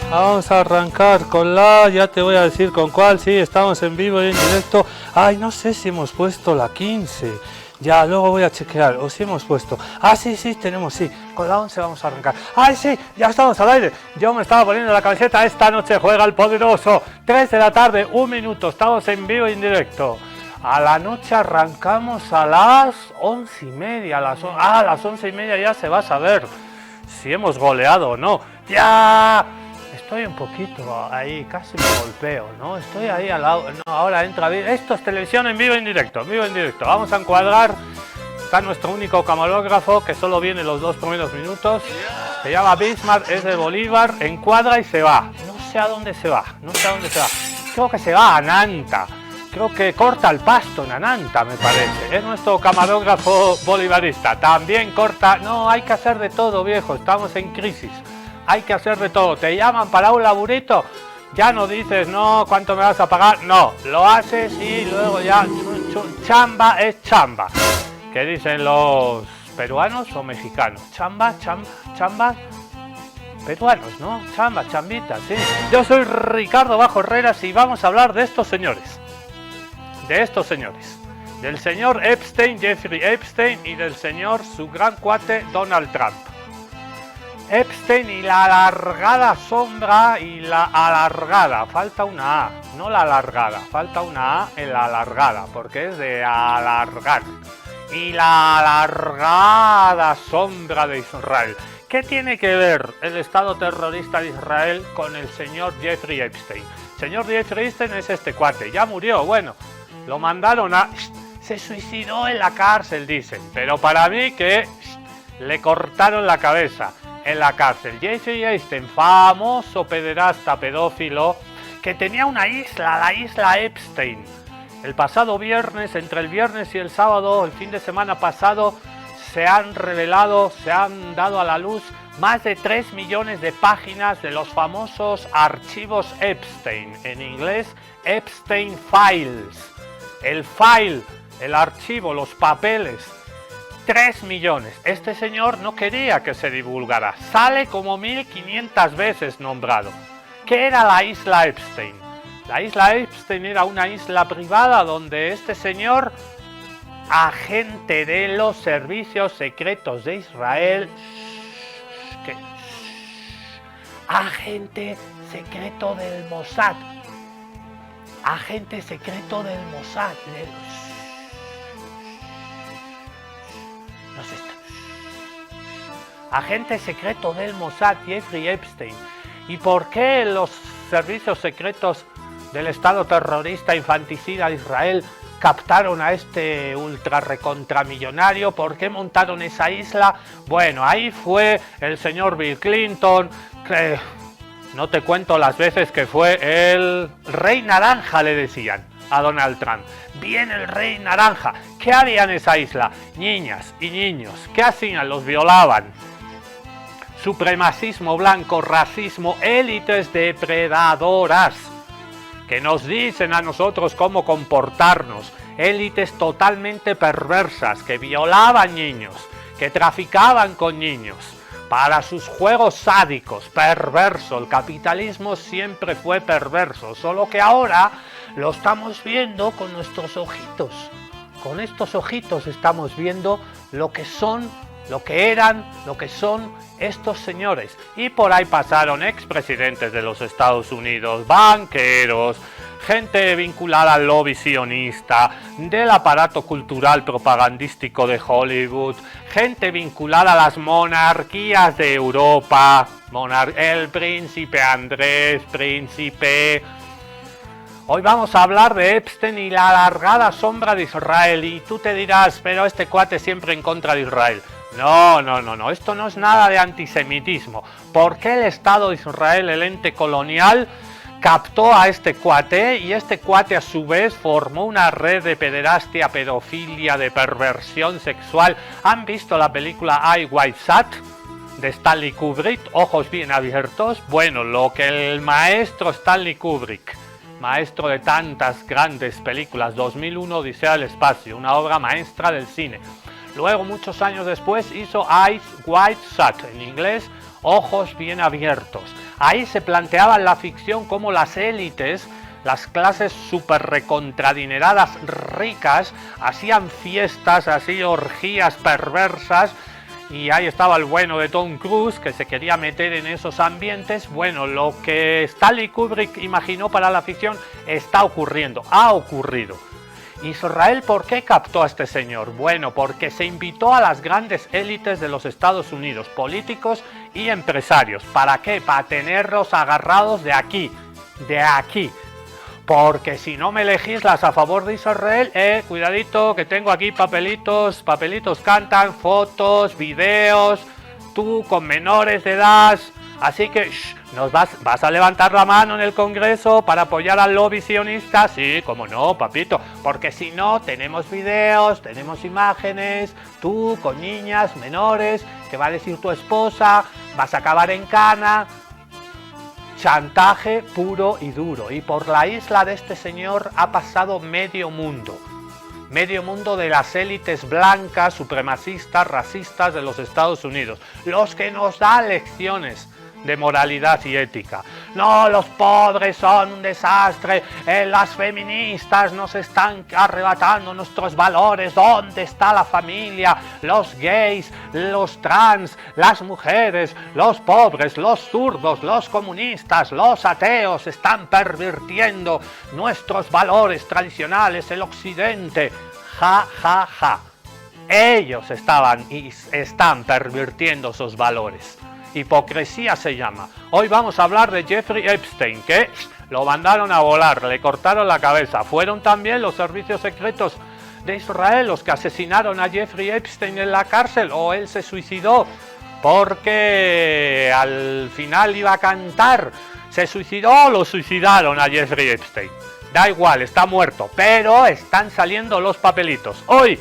Vamos a arrancar con ya te voy a decir con cuál, sí, estamos en vivo y en directo. Ay, no sé si hemos puesto la 15. Ya, luego voy a chequear, o si hemos puesto. Ah, sí, tenemos, sí. Con la 11 vamos a arrancar. Ay, sí, ya estamos al aire. Yo me estaba poniendo la camiseta. Esta noche juega el poderoso. 3 de la tarde, 1 minuto. Estamos en vivo y en directo. A la noche arrancamos a las 11:30. A las 11:30 ya se va a saber si hemos goleado o no. ¡Ya! Estoy un poquito ahí, casi me golpeo, ¿no? Estoy ahí al lado. No, ahora entra bien. Esto es televisión en vivo y en directo. Vamos a encuadrar. Está nuestro único camarógrafo que solo viene los 2 primeros minutos. Se llama Bismarck, es de Bolívar. Encuadra y se va. No sé a dónde se va. Creo que se va a Nanta. Creo que corta el pasto en Ananta, me parece. Es nuestro camarógrafo bolivarista. También corta. No, hay que hacer de todo, viejo. Estamos en crisis. Hay que hacer de todo. Te llaman para un laburito, ya no dices, no, ¿cuánto me vas a pagar? No, lo haces y luego ya, chamba es chamba. ¿Qué dicen los peruanos o mexicanos? Chamba, peruanos, ¿no? Chamba, chambita, sí. Yo soy Ricardo Bajo Herreras y vamos a hablar de estos señores. Del señor Epstein, Jeffrey Epstein, y del señor, su gran cuate, Donald Trump. Epstein y la alargada sombra y la alargada, falta una A, no la alargada, falta una A en la alargada, porque es de alargar. Y la alargada sombra de Israel. ¿Qué tiene que ver el Estado terrorista de Israel con el señor Jeffrey Epstein? El señor Jeffrey Epstein es este cuate, ya murió, bueno, lo mandaron a... Se suicidó en la cárcel, dicen, pero para mí que le cortaron la cabeza. En la cárcel. Jeffrey Epstein, famoso pederasta pedófilo, que tenía una isla, la isla Epstein. El pasado viernes, entre el viernes y el sábado, el fin de semana pasado, se han revelado, se han dado a la luz más de 3 millones de páginas de los famosos archivos Epstein. En inglés, Epstein Files. El file, el archivo, los papeles. 3 millones. Este señor no quería que se divulgara. Sale como 1500 veces nombrado. ¿Qué era la isla Epstein? La isla Epstein era una isla privada donde este señor, agente de los servicios secretos de Israel, agente secreto del Mossad, agente secreto del Mossad, agente secreto del Mossad, Jeffrey Epstein. ¿Y por qué los servicios secretos del Estado terrorista infanticida de Israel captaron a este ultra recontramillonario? ¿Por qué montaron esa isla? Bueno, ahí fue el señor Bill Clinton, que no te cuento las veces que fue el Rey Naranja, le decían a Donald Trump. Viene el Rey Naranja. ¿Qué haría en esa isla? Niñas y niños. ¿Qué hacían? Los violaban. Supremacismo blanco, racismo, élites depredadoras que nos dicen a nosotros cómo comportarnos, élites totalmente perversas que violaban niños, que traficaban con niños para sus juegos sádicos, perverso. El capitalismo siempre fue perverso, solo que ahora lo estamos viendo con nuestros ojitos. Con estos ojitos estamos viendo lo que son, lo que eran, lo que son estos señores. Y por ahí pasaron expresidentes de los Estados Unidos, banqueros, gente vinculada al lobby sionista, del aparato cultural propagandístico de Hollywood, gente vinculada a las monarquías de Europa, el príncipe Andrés, príncipe... Hoy vamos a hablar de Epstein y la alargada sombra de Israel. Y tú te dirás, pero este cuate siempre en contra de Israel. No, esto no es nada de antisemitismo. ¿Por qué el Estado de Israel, el ente colonial, captó a este cuate? Y este cuate a su vez formó una red de pederastia, pedofilia, de perversión sexual. ¿Han visto la película I, White Sat? De Stanley Kubrick, ojos bien abiertos. Bueno, lo que el maestro Stanley Kubrick, maestro de tantas grandes películas, 2001 Odisea del Espacio, una obra maestra del cine. Luego, muchos años después, hizo Eyes Wide Shut, en inglés, ojos bien abiertos. Ahí se planteaba en la ficción cómo las élites, las clases súper recontradineradas ricas, hacían fiestas, así orgías perversas, y ahí estaba el bueno de Tom Cruise, que se quería meter en esos ambientes. Bueno, lo que Stanley Kubrick imaginó para la ficción está ocurriendo, ha ocurrido. Israel, ¿por qué captó a este señor? Bueno, porque se invitó a las grandes élites de los Estados Unidos, políticos y empresarios. ¿Para qué? Para tenerlos agarrados de aquí, de aquí. Porque si no me legislas a favor de Israel, cuidadito, que tengo aquí papelitos cantan, fotos, videos, tú con menores de edad, así que nos vas a levantar la mano en el Congreso para apoyar al lobby sionista. Sí, como no, papito, porque si no tenemos videos, tenemos imágenes, tú con niñas, menores, que va a decir tu esposa, vas a acabar en cana. Chantaje puro y duro, y por la isla de este señor ha pasado medio mundo de las élites blancas, supremacistas, racistas de los Estados Unidos, los que nos dan lecciones de moralidad y ética. No, los pobres son un desastre, las feministas nos están arrebatando nuestros valores, ¿dónde está la familia? Los gays, los trans, las mujeres, los pobres, los zurdos, los comunistas, los ateos están pervirtiendo nuestros valores tradicionales, el occidente. Ja, ja, ja. Ellos estaban y están pervirtiendo esos valores. Hipocresía se llama. Hoy vamos a hablar de Jeffrey Epstein, que lo mandaron a volar, le cortaron la cabeza. Fueron también los servicios secretos de Israel los que asesinaron a Jeffrey Epstein en la cárcel, o él se suicidó porque al final iba a cantar. ¿Se suicidó o lo suicidaron a Jeffrey Epstein? Da igual, está muerto, pero están saliendo los papelitos. Hoy,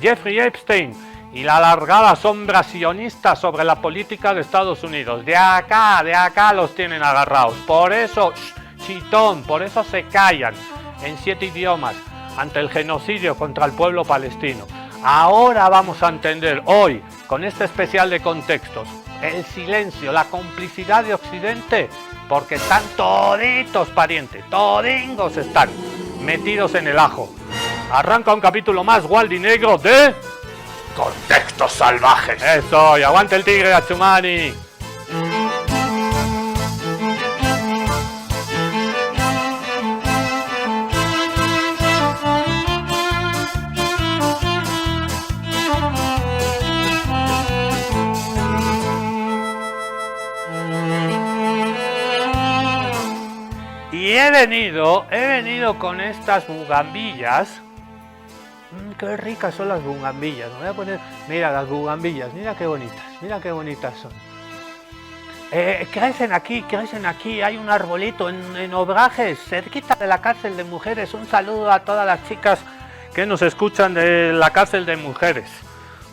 Jeffrey Epstein y la alargada sombra sionista sobre la política de Estados Unidos. De acá los tienen agarrados. Por eso, chitón, por eso se callan en 7 idiomas ante el genocidio contra el pueblo palestino. Ahora vamos a entender hoy, con este especial de contextos, el silencio, la complicidad de Occidente, porque están toditos parientes, todingos están metidos en el ajo. Arranca un capítulo más gualdinegro de Contextos Salvajes. Eso, y aguante el tigre, Achumani. Y he venido con estas bugambillas. Qué ricas son las bugambillas. Me voy a poner, mira las bugambillas, mira qué bonitas son. Crecen aquí, hay un arbolito en Obrajes, cerquita de la cárcel de mujeres. Un saludo a todas las chicas que nos escuchan de la cárcel de mujeres.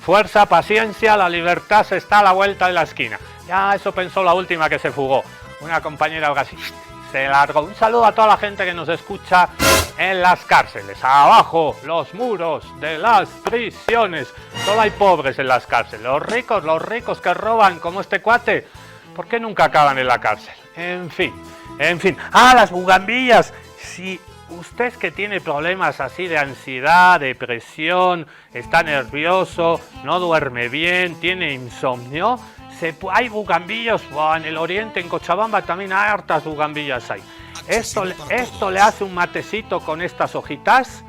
Fuerza, paciencia, la libertad se está a la vuelta de la esquina. Ya eso pensó la última que se fugó, una compañera así, se largó. Un saludo a toda la gente que nos escucha en las cárceles. Abajo los muros de las prisiones. Solo hay pobres en las cárceles. Los ricos que roban como este cuate, ¿por qué nunca acaban en la cárcel? En fin. Las bugambillas. Si usted que tiene problemas así de ansiedad, depresión, está nervioso, no duerme bien, tiene insomnio, hay bugambillas. En el oriente, en Cochabamba, también hay hartas bugambillas hay. Esto le hace un matecito con estas hojitas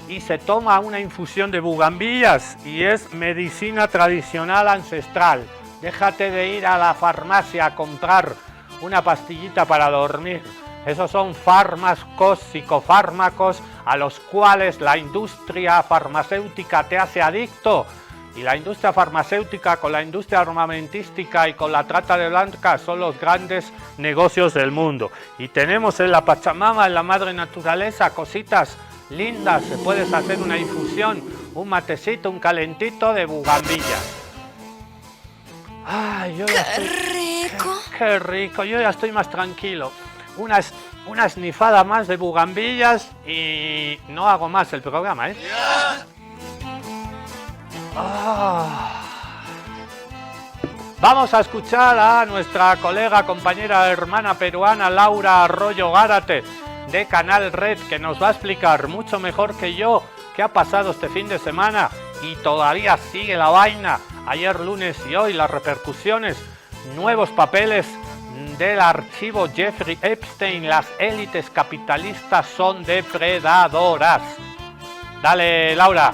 y se toma una infusión de bugambillas y es medicina tradicional ancestral. Déjate de ir a la farmacia a comprar una pastillita para dormir. Esos son fármacos, psicofármacos a los cuales la industria farmacéutica te hace adicto. Y la industria farmacéutica con la industria armamentística y con la trata de blancas son los grandes negocios del mundo. Y tenemos en la Pachamama, en la madre naturaleza, cositas lindas. Se puedes hacer una infusión, un matecito, un calentito de bugambillas. Ay, yo ya estoy... rico! ¡Qué rico! Yo ya estoy más tranquilo. Una esnifada más de bugambillas y no hago más el programa, ¿eh? Vamos a escuchar a nuestra colega, compañera, hermana peruana Laura Arroyo Gárate de Canal Red, que nos va a explicar mucho mejor que yo qué ha pasado este fin de semana y todavía sigue la vaina. Ayer lunes y hoy las repercusiones, nuevos papeles del archivo Jeffrey Epstein. Las élites capitalistas son depredadoras. Dale, Laura.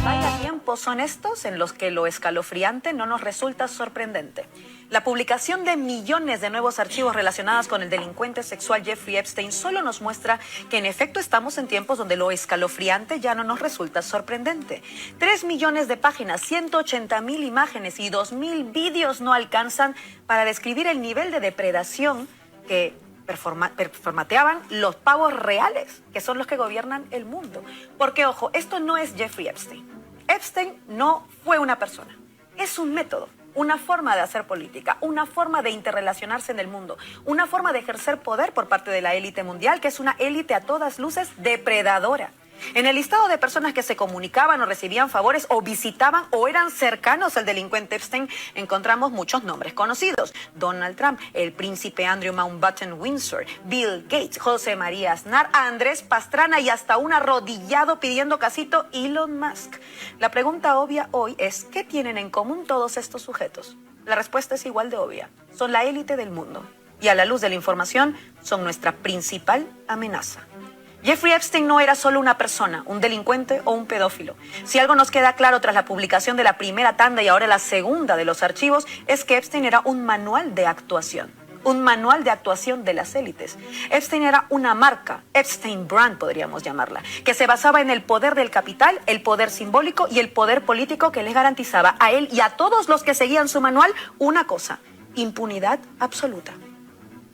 Vaya tiempos son estos en los que lo escalofriante no nos resulta sorprendente. La publicación de millones de nuevos archivos relacionados con el delincuente sexual Jeffrey Epstein solo nos muestra que en efecto estamos en tiempos donde lo escalofriante ya no nos resulta sorprendente. 3 millones de páginas, 180,000 imágenes y 2,000 vídeos no alcanzan para describir el nivel de depredación que performateaban los pavos reales, que son los que gobiernan el mundo. Porque, ojo, esto no es Jeffrey Epstein. Epstein no fue una persona, es un método, una forma de hacer política, una forma de interrelacionarse en el mundo, una forma de ejercer poder por parte de la élite mundial, que es una élite a todas luces depredadora. En el listado de personas que se comunicaban o recibían favores o visitaban o eran cercanos al delincuente Epstein, encontramos muchos nombres conocidos. Donald Trump, el príncipe Andrew Mountbatten Windsor, Bill Gates, José María Aznar, Andrés Pastrana y hasta un arrodillado pidiendo casito, Elon Musk. La pregunta obvia hoy es, ¿qué tienen en común todos estos sujetos? La respuesta es igual de obvia. Son la élite del mundo y a la luz de la información son nuestra principal amenaza. Jeffrey Epstein no era solo una persona, un delincuente o un pedófilo. Si algo nos queda claro tras la publicación de la primera tanda y ahora la segunda de los archivos, es que Epstein era un manual de actuación. Un manual de actuación de las élites. Epstein era una marca, Epstein Brand podríamos llamarla, que se basaba en el poder del capital, el poder simbólico y el poder político que les garantizaba a él y a todos los que seguían su manual una cosa: impunidad absoluta.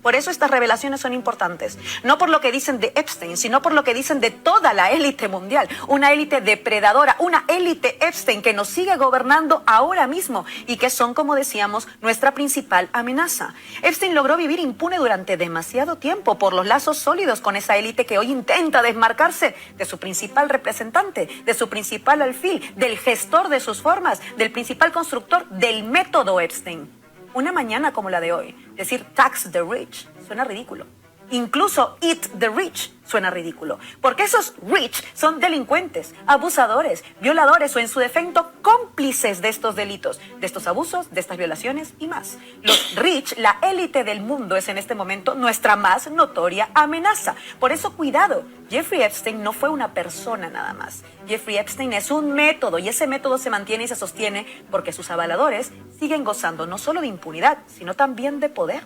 Por eso estas revelaciones son importantes, no por lo que dicen de Epstein, sino por lo que dicen de toda la élite mundial, una élite depredadora, una élite Epstein que nos sigue gobernando ahora mismo y que son, como decíamos, nuestra principal amenaza. Epstein logró vivir impune durante demasiado tiempo por los lazos sólidos con esa élite que hoy intenta desmarcarse de su principal representante, de su principal alfil, del gestor de sus formas, del principal constructor del método Epstein. Una mañana como la de hoy, decir tax the rich suena ridículo. Incluso eat the rich suena ridículo. Porque esos rich son delincuentes, abusadores, violadores o en su defecto cómplices de estos delitos, de estos abusos, de estas violaciones y más. Los rich, la élite del mundo, es en este momento nuestra más notoria amenaza. Por eso cuidado, Jeffrey Epstein no fue una persona nada más. Jeffrey Epstein es un método y ese método se mantiene y se sostiene porque sus avaladores siguen gozando no solo de impunidad, sino también de poder.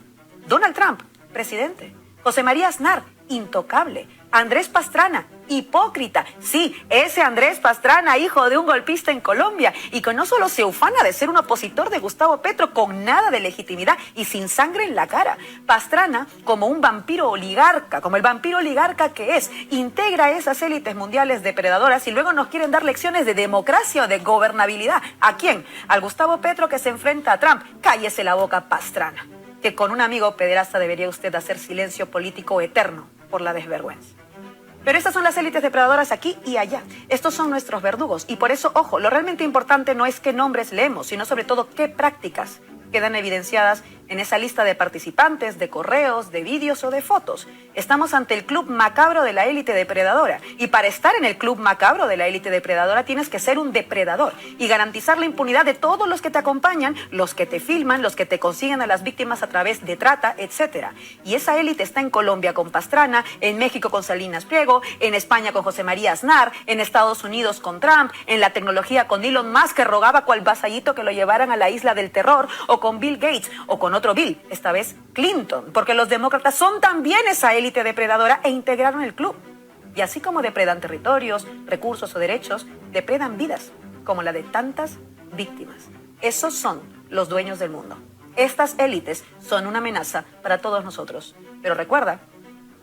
Donald Trump, presidente. José María Aznar, intocable. Andrés Pastrana, hipócrita. Sí, ese Andrés Pastrana, hijo de un golpista en Colombia y que no solo se ufana de ser un opositor de Gustavo Petro con nada de legitimidad y sin sangre en la cara. Pastrana, como un vampiro oligarca, como el vampiro oligarca que es, integra esas élites mundiales depredadoras y luego nos quieren dar lecciones de democracia o de gobernabilidad. ¿A quién? Al Gustavo Petro que se enfrenta a Trump. Cállese la boca, Pastrana, que con un amigo pederasta debería usted hacer silencio político eterno por la desvergüenza. Pero estas son las élites depredadoras aquí y allá. Estos son nuestros verdugos. Y por eso, ojo, lo realmente importante no es qué nombres leemos, sino sobre todo qué prácticas quedan evidenciadas en esa lista de participantes, de correos, de vídeos o de fotos. Estamos ante el club macabro de la élite depredadora. Y para estar en el club macabro de la élite depredadora tienes que ser un depredador y garantizar la impunidad de todos los que te acompañan, los que te filman, los que te consiguen a las víctimas a través de trata, etc. Y esa élite está en Colombia con Pastrana, en México con Salinas Pliego, en España con José María Aznar, en Estados Unidos con Trump, en la tecnología con Elon Musk, que rogaba cual vasallito que lo llevaran a la isla del terror, o con Bill Gates, o con otro Bill, esta vez Clinton, porque los demócratas son también esa élite depredadora e integraron el club. Y así como depredan territorios, recursos o derechos, depredan vidas, como la de tantas víctimas. Esos son los dueños del mundo. Estas élites son una amenaza para todos nosotros. Pero recuerda,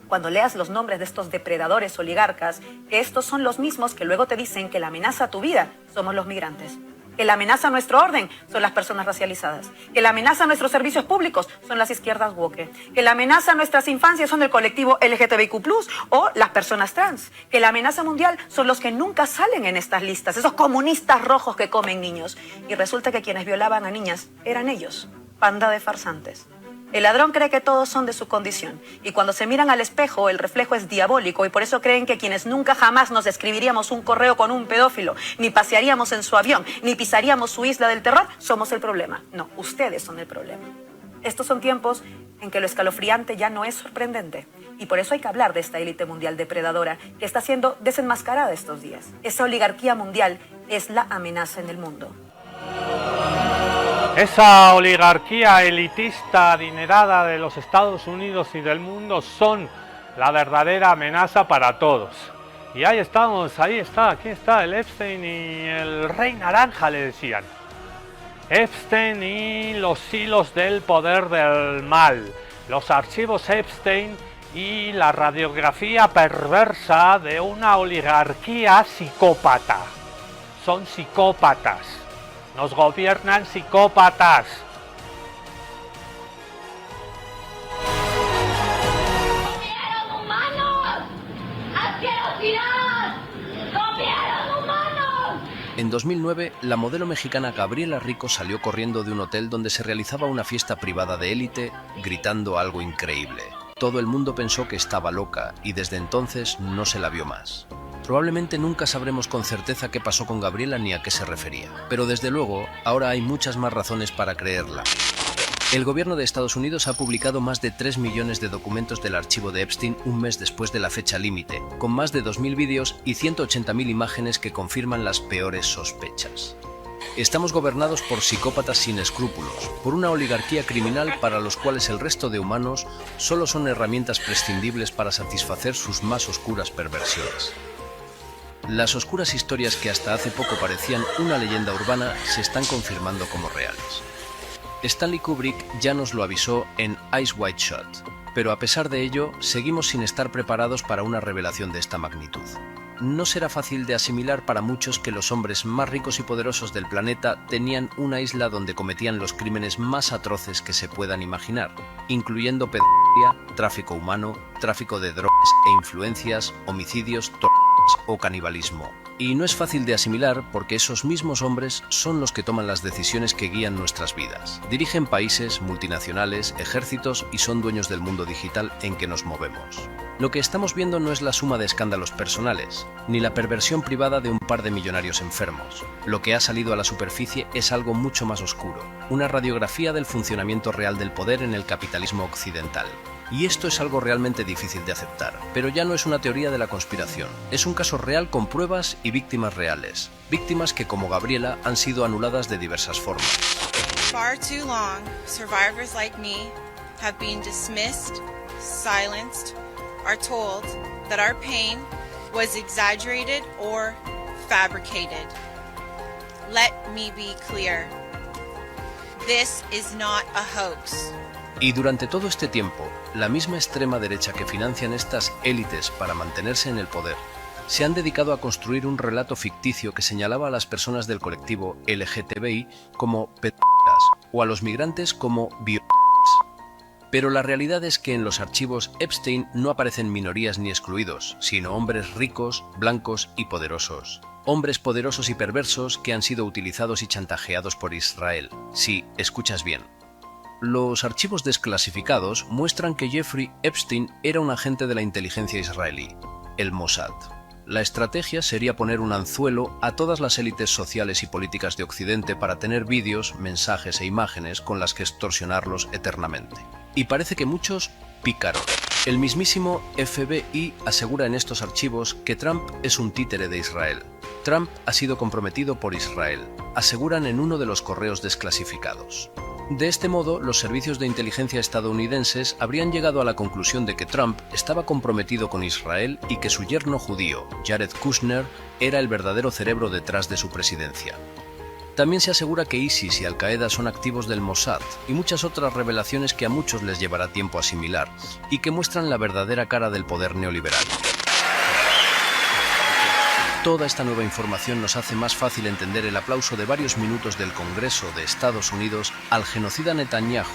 cuando leas los nombres de estos depredadores oligarcas, que estos son los mismos que luego te dicen que la amenaza a tu vida somos los migrantes. Que la amenaza a nuestro orden son las personas racializadas. Que la amenaza a nuestros servicios públicos son las izquierdas woke. Que la amenaza a nuestras infancias son el colectivo LGTBIQ+, o las personas trans. Que la amenaza mundial son los que nunca salen en estas listas, esos comunistas rojos que comen niños. Y resulta que quienes violaban a niñas eran ellos, panda de farsantes. El ladrón cree que todos son de su condición, y cuando se miran al espejo, el reflejo es diabólico, y por eso creen que quienes nunca jamás nos escribiríamos un correo con un pedófilo, ni pasearíamos en su avión, ni pisaríamos su isla del terror, somos el problema. No, ustedes son el problema. Estos son tiempos en que lo escalofriante ya no es sorprendente, y por eso hay que hablar de esta élite mundial depredadora que está siendo desenmascarada estos días. Esa oligarquía mundial es la amenaza en el mundo. Esa oligarquía elitista adinerada de los Estados Unidos y del mundo son la verdadera amenaza para todos. Y ahí estamos, aquí está el Epstein y el Rey Naranja, le decían. Epstein y los hilos del poder del mal, los archivos Epstein y la radiografía perversa de una oligarquía psicópata. Son psicópatas. Nos gobiernan psicópatas. ¡Comieron humanos! ¡Asquerosidad! ¡Comieron humanos! En 2009, la modelo mexicana Gabriela Rico salió corriendo de un hotel donde se realizaba una fiesta privada de élite, gritando algo increíble. Todo el mundo pensó que estaba loca y desde entonces no se la vio más. Probablemente nunca sabremos con certeza qué pasó con Gabriela ni a qué se refería, pero desde luego, ahora hay muchas más razones para creerla. El gobierno de Estados Unidos ha publicado más de 3 millones de documentos del archivo de Epstein un mes después de la fecha límite, con más de 2.000 vídeos y 180.000 imágenes que confirman las peores sospechas. Estamos gobernados por psicópatas sin escrúpulos, por una oligarquía criminal para los cuales el resto de humanos solo son herramientas prescindibles para satisfacer sus más oscuras perversiones. Las oscuras historias que hasta hace poco parecían una leyenda urbana se están confirmando como reales. Stanley Kubrick ya nos lo avisó en Eyes Wide Shut, pero a pesar de ello, seguimos sin estar preparados para una revelación de esta magnitud. No será fácil de asimilar para muchos que los hombres más ricos y poderosos del planeta tenían una isla donde cometían los crímenes más atroces que se puedan imaginar, incluyendo pedofilia, tráfico humano, tráfico de drogas e influencias, homicidios, torturas o canibalismo. Y no es fácil de asimilar porque esos mismos hombres son los que toman las decisiones que guían nuestras vidas. Dirigen países, multinacionales, ejércitos y son dueños del mundo digital en que nos movemos. Lo que estamos viendo no es la suma de escándalos personales, ni la perversión privada de un par de millonarios enfermos. Lo que ha salido a la superficie es algo mucho más oscuro, una radiografía del funcionamiento real del poder en el capitalismo occidental. Y esto es algo realmente difícil de aceptar, pero ya no es una teoría de la conspiración, es un caso real con pruebas y víctimas reales, víctimas que como Gabriela han sido anuladas de diversas formas. Far too long, survivors like me have been dismissed, silenced, are told that our pain was exaggerated or fabricated. Let me be clear. This is not a hoax. Y durante todo este tiempo, la misma extrema derecha que financian estas élites para mantenerse en el poder, se han dedicado a construir un relato ficticio que señalaba a las personas del colectivo LGTBI como pedófilas o a los migrantes como violadores. Pero la realidad es que en los archivos Epstein no aparecen minorías ni excluidos, sino hombres ricos, blancos y poderosos. Hombres poderosos y perversos que han sido utilizados y chantajeados por Israel. Sí, escuchas bien. Los archivos desclasificados muestran que Jeffrey Epstein era un agente de la inteligencia israelí, el Mossad. La estrategia sería poner un anzuelo a todas las élites sociales y políticas de Occidente para tener vídeos, mensajes e imágenes con las que extorsionarlos eternamente. Y parece que muchos pícaros. El mismísimo FBI asegura en estos archivos que Trump es un títere de Israel. Trump ha sido comprometido por Israel, aseguran en uno de los correos desclasificados. De este modo, los servicios de inteligencia estadounidenses habrían llegado a la conclusión de que Trump estaba comprometido con Israel y que su yerno judío, Jared Kushner, era el verdadero cerebro detrás de su presidencia. También se asegura que ISIS y Al-Qaeda son activos del Mossad y muchas otras revelaciones que a muchos les llevará tiempo asimilar y que muestran la verdadera cara del poder neoliberal. Toda esta nueva información nos hace más fácil entender el aplauso de varios minutos del Congreso de Estados Unidos al genocida Netanyahu,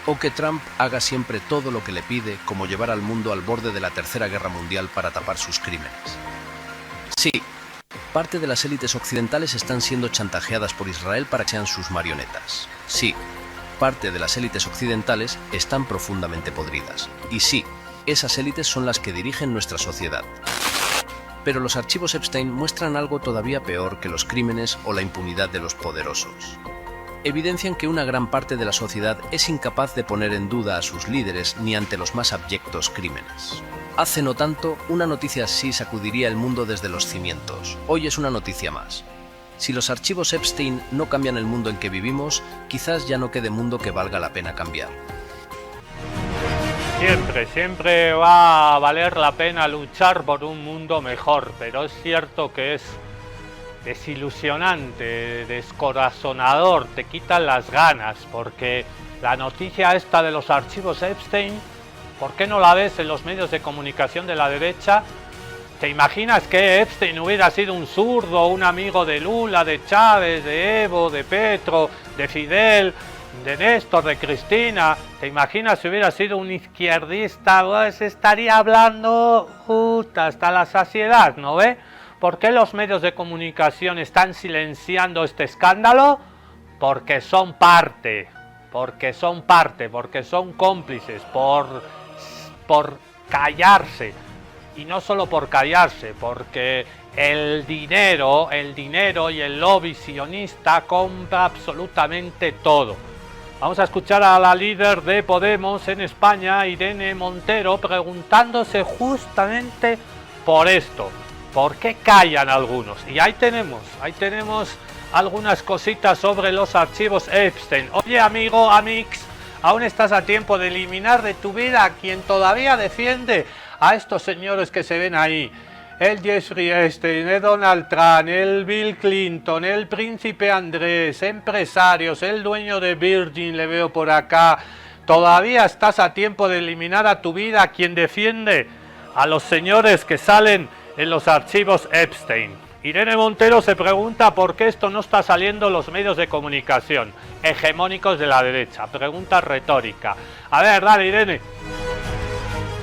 o que Trump haga siempre todo lo que le pide, como llevar al mundo al borde de la Tercera Guerra Mundial para tapar sus crímenes. Sí, parte de las élites occidentales están siendo chantajeadas por Israel para que sean sus marionetas. Sí, parte de las élites occidentales están profundamente podridas. Y sí, esas élites son las que dirigen nuestra sociedad. Pero los archivos Epstein muestran algo todavía peor que los crímenes o la impunidad de los poderosos. Evidencian que una gran parte de la sociedad es incapaz de poner en duda a sus líderes ni ante los más abyectos crímenes. Hace no tanto, una noticia así sacudiría el mundo desde los cimientos. Hoy es una noticia más. Si los archivos Epstein no cambian el mundo en que vivimos, quizás ya no quede mundo que valga la pena cambiar. Siempre va a valer la pena luchar por un mundo mejor, pero es cierto que es desilusionante, descorazonador, te quitan las ganas, porque la noticia esta de los archivos Epstein, ¿por qué no la ves en los medios de comunicación de la derecha? ¿Te imaginas que Epstein hubiera sido un zurdo, un amigo de Lula, de Chávez, de Evo, de Petro, de Fidel, de Néstor, de Cristina? ¿Te imaginas si hubiera sido un izquierdista? Pues estaría hablando justo hasta la saciedad, ¿no ve? ¿Por qué los medios de comunicación están silenciando este escándalo? Porque son parte, porque son cómplices, por callarse. Y no solo por callarse, porque el dinero y el lobby sionista compra absolutamente todo. Vamos a escuchar a la líder de Podemos en España, Irene Montero, preguntándose justamente por esto. ¿Por qué callan algunos? Y ahí tenemos algunas cositas sobre los archivos Epstein. Oye, amigo, amix, aún estás a tiempo de eliminar de tu vida a quien todavía defiende a estos señores que se ven ahí. El Jeffrey Epstein, el Donald Trump, el Bill Clinton, el príncipe Andrés, empresarios, el dueño de Virgin, le veo por acá. Todavía estás a tiempo de eliminar a tu vida a quien defiende a los señores que salen en los archivos Epstein. Irene Montero se pregunta por qué esto no está saliendo en los medios de comunicación hegemónicos de la derecha. Pregunta retórica. A ver, dale, Irene.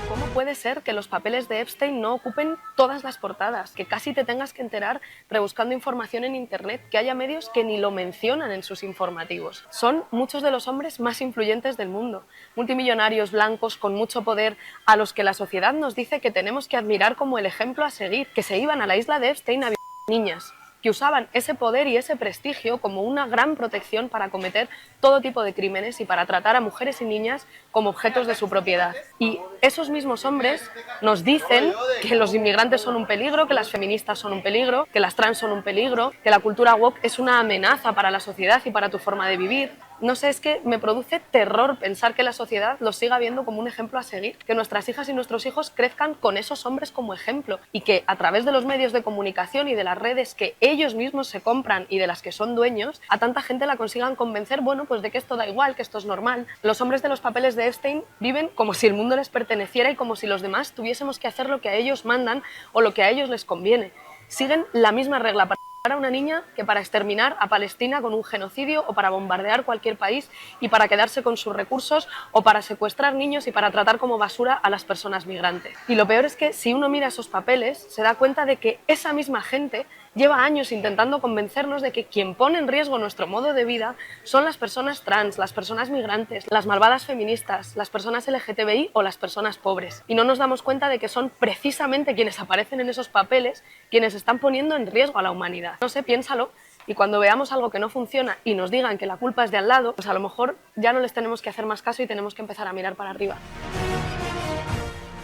¿Cómo puede ser que los papeles de Epstein no ocupen todas las portadas? Que casi te tengas que enterar rebuscando información en internet, que haya medios que ni lo mencionan en sus informativos. Son muchos de los hombres más influyentes del mundo, multimillonarios blancos con mucho poder, a los que la sociedad nos dice que tenemos que admirar como el ejemplo a seguir, que se iban a la isla de Epstein a violar niñas, que usaban ese poder y ese prestigio como una gran protección para cometer todo tipo de crímenes y para tratar a mujeres y niñas como objetos de su propiedad. Y esos mismos hombres nos dicen que los inmigrantes son un peligro, que las feministas son un peligro, que las trans son un peligro, que la cultura woke es una amenaza para la sociedad y para tu forma de vivir. No sé, es que me produce terror pensar que la sociedad los siga viendo como un ejemplo a seguir, que nuestras hijas y nuestros hijos crezcan con esos hombres como ejemplo y que a través de los medios de comunicación y de las redes que ellos mismos se compran y de las que son dueños, a tanta gente la consigan convencer, bueno, pues de que esto da igual, que esto es normal. Los hombres de los papeles de Epstein viven como si el mundo les perteneciera y como si los demás tuviésemos que hacer lo que a ellos mandan o lo que a ellos les conviene. Siguen la misma regla para a una niña que para exterminar a Palestina con un genocidio o para bombardear cualquier país y para quedarse con sus recursos o para secuestrar niños y para tratar como basura a las personas migrantes. Y lo peor es que si uno mira esos papeles se da cuenta de que esa misma gente lleva años intentando convencernos de que quien pone en riesgo nuestro modo de vida son las personas trans, las personas migrantes, las malvadas feministas, las personas LGTBI o las personas pobres. Y no nos damos cuenta de que son precisamente quienes aparecen en esos papeles quienes están poniendo en riesgo a la humanidad. No sé, piénsalo. Y cuando veamos algo que no funciona y nos digan que la culpa es de al lado, pues a lo mejor ya no les tenemos que hacer más caso y tenemos que empezar a mirar para arriba.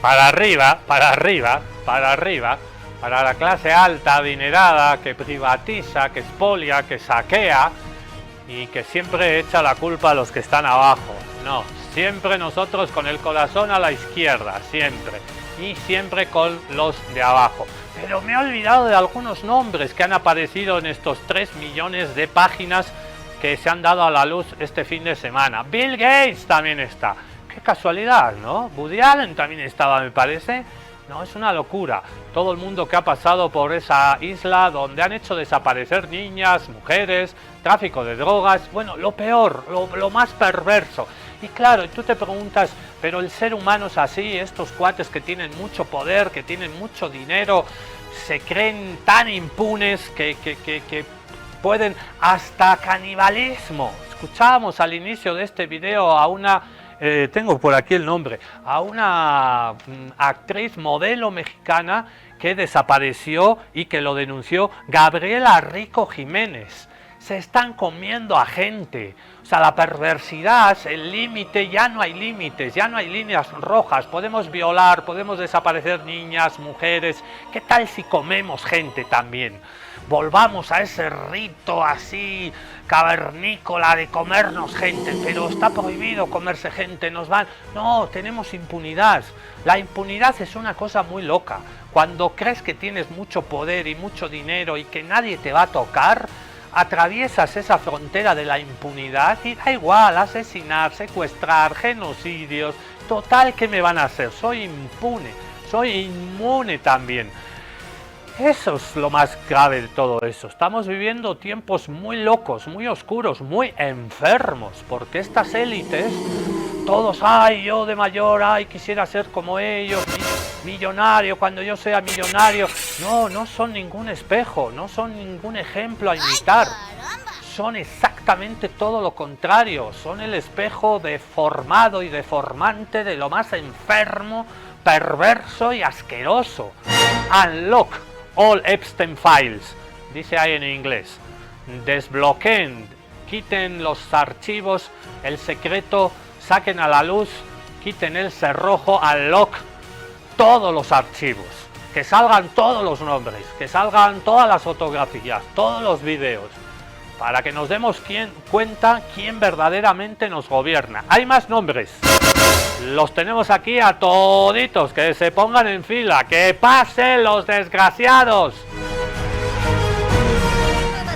Para arriba, para arriba, para arriba. Para la clase alta, adinerada, que privatiza, que expolia, que saquea y que siempre echa la culpa a los que están abajo. No, siempre nosotros con el corazón a la izquierda, siempre. Y siempre con los de abajo. Pero me he olvidado de algunos nombres que han aparecido en estos 3 millones de páginas que se han dado a la luz este fin de semana. Bill Gates también está. Qué casualidad, ¿no? Woody Allen también estaba, me parece. No, es una locura. Todo el mundo que ha pasado por esa isla donde han hecho desaparecer niñas, mujeres, tráfico de drogas, bueno, lo peor, lo más perverso. Y claro, tú te preguntas, pero el ser humano es así, estos cuates que tienen mucho poder, que tienen mucho dinero, se creen tan impunes que pueden hasta canibalismo. Escuchábamos al inicio de este video a una, tengo por aquí el nombre, a una actriz modelo mexicana que desapareció y que lo denunció, Gabriela Rico Jiménez. Se están comiendo a gente. O sea, la perversidad, el límite, ya no hay límites, ya no hay líneas rojas. Podemos violar, podemos desaparecer niñas, mujeres. ¿Qué tal si comemos gente también? Volvamos a ese rito así cavernícola de comernos gente, pero está prohibido comerse gente, nos van... No, tenemos impunidad. La impunidad es una cosa muy loca. Cuando crees que tienes mucho poder y mucho dinero y que nadie te va a tocar, atraviesas esa frontera de la impunidad y da igual, asesinar, secuestrar, genocidios, total, ¿qué me van a hacer? Soy impune, soy inmune también. Eso es lo más grave de todo eso. Estamos viviendo tiempos muy locos, muy oscuros, muy enfermos, porque estas élites, todos, ay, yo de mayor, ay, quisiera ser como ellos, millonario, cuando yo sea millonario. No, no son ningún espejo, no son ningún ejemplo a imitar. Son exactamente todo lo contrario, son el espejo deformado y deformante de lo más enfermo, perverso y asqueroso. Unlock all Epstein files, dice ahí en inglés. Desbloqueen, quiten los archivos, el secreto, saquen a la luz, quiten el cerrojo, unlock todos los archivos, que salgan todos los nombres, que salgan todas las fotografías, todos los vídeos, para que nos demos cuenta quién verdaderamente nos gobierna. Hay más nombres, los tenemos aquí a toditos, que se pongan en fila, que pasen los desgraciados.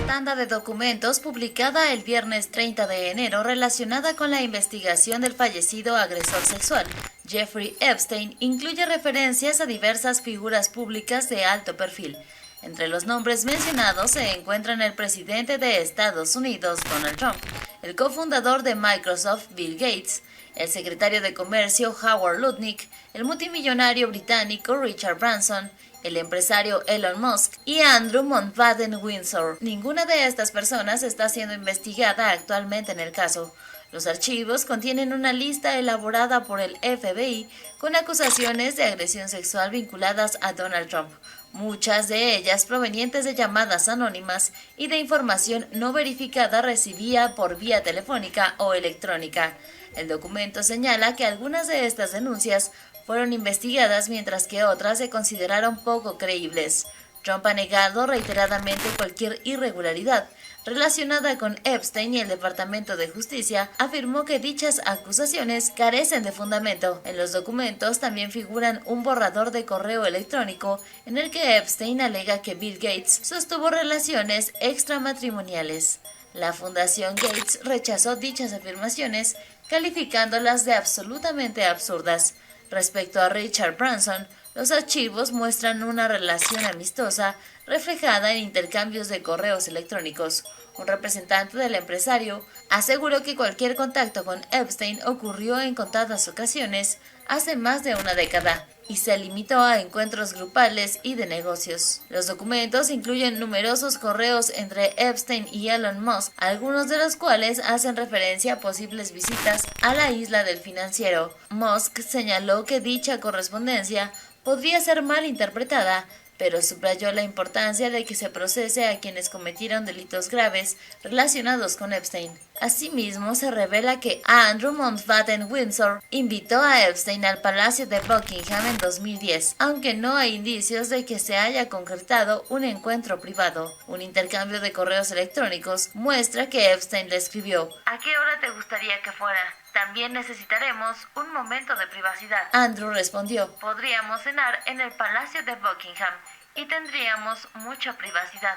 Tanda de documentos publicada el viernes 30 de enero relacionada con la investigación del fallecido agresor sexual Jeffrey Epstein incluye referencias a diversas figuras públicas de alto perfil. Entre los nombres mencionados se encuentran el presidente de Estados Unidos, Donald Trump, el cofundador de Microsoft, Bill Gates, el secretario de Comercio, Howard Lutnick, el multimillonario británico Richard Branson, el empresario Elon Musk y Andrew Mountbatten Windsor. Ninguna de estas personas está siendo investigada actualmente en el caso. Los archivos contienen una lista elaborada por el FBI con acusaciones de agresión sexual vinculadas a Donald Trump, muchas de ellas provenientes de llamadas anónimas y de información no verificada recibida por vía telefónica o electrónica. El documento señala que algunas de estas denuncias fueron investigadas mientras que otras se consideraron poco creíbles. Trump ha negado reiteradamente cualquier irregularidad relacionada con Epstein y el Departamento de Justicia afirmó que dichas acusaciones carecen de fundamento. En los documentos también figuran un borrador de correo electrónico en el que Epstein alega que Bill Gates sostuvo relaciones extramatrimoniales. La Fundación Gates rechazó dichas afirmaciones, calificándolas de absolutamente absurdas. Respecto a Richard Branson, los archivos muestran una relación amistosa reflejada en intercambios de correos electrónicos. Un representante del empresario aseguró que cualquier contacto con Epstein ocurrió en contadas ocasiones hace más de una década y se limitó a encuentros grupales y de negocios. Los documentos incluyen numerosos correos entre Epstein y Elon Musk, algunos de los cuales hacen referencia a posibles visitas a la isla del financiero. Musk señaló que dicha correspondencia podría ser mal interpretada, pero subrayó la importancia de que se procese a quienes cometieron delitos graves relacionados con Epstein. Asimismo, se revela que Andrew Mountbatten Windsor invitó a Epstein al Palacio de Buckingham en 2010, aunque no hay indicios de que se haya concretado un encuentro privado. Un intercambio de correos electrónicos muestra que Epstein le escribió: ¿A qué hora te gustaría que fuera? También necesitaremos un momento de privacidad. Andrew respondió: podríamos cenar en el Palacio de Buckingham y tendríamos mucha privacidad.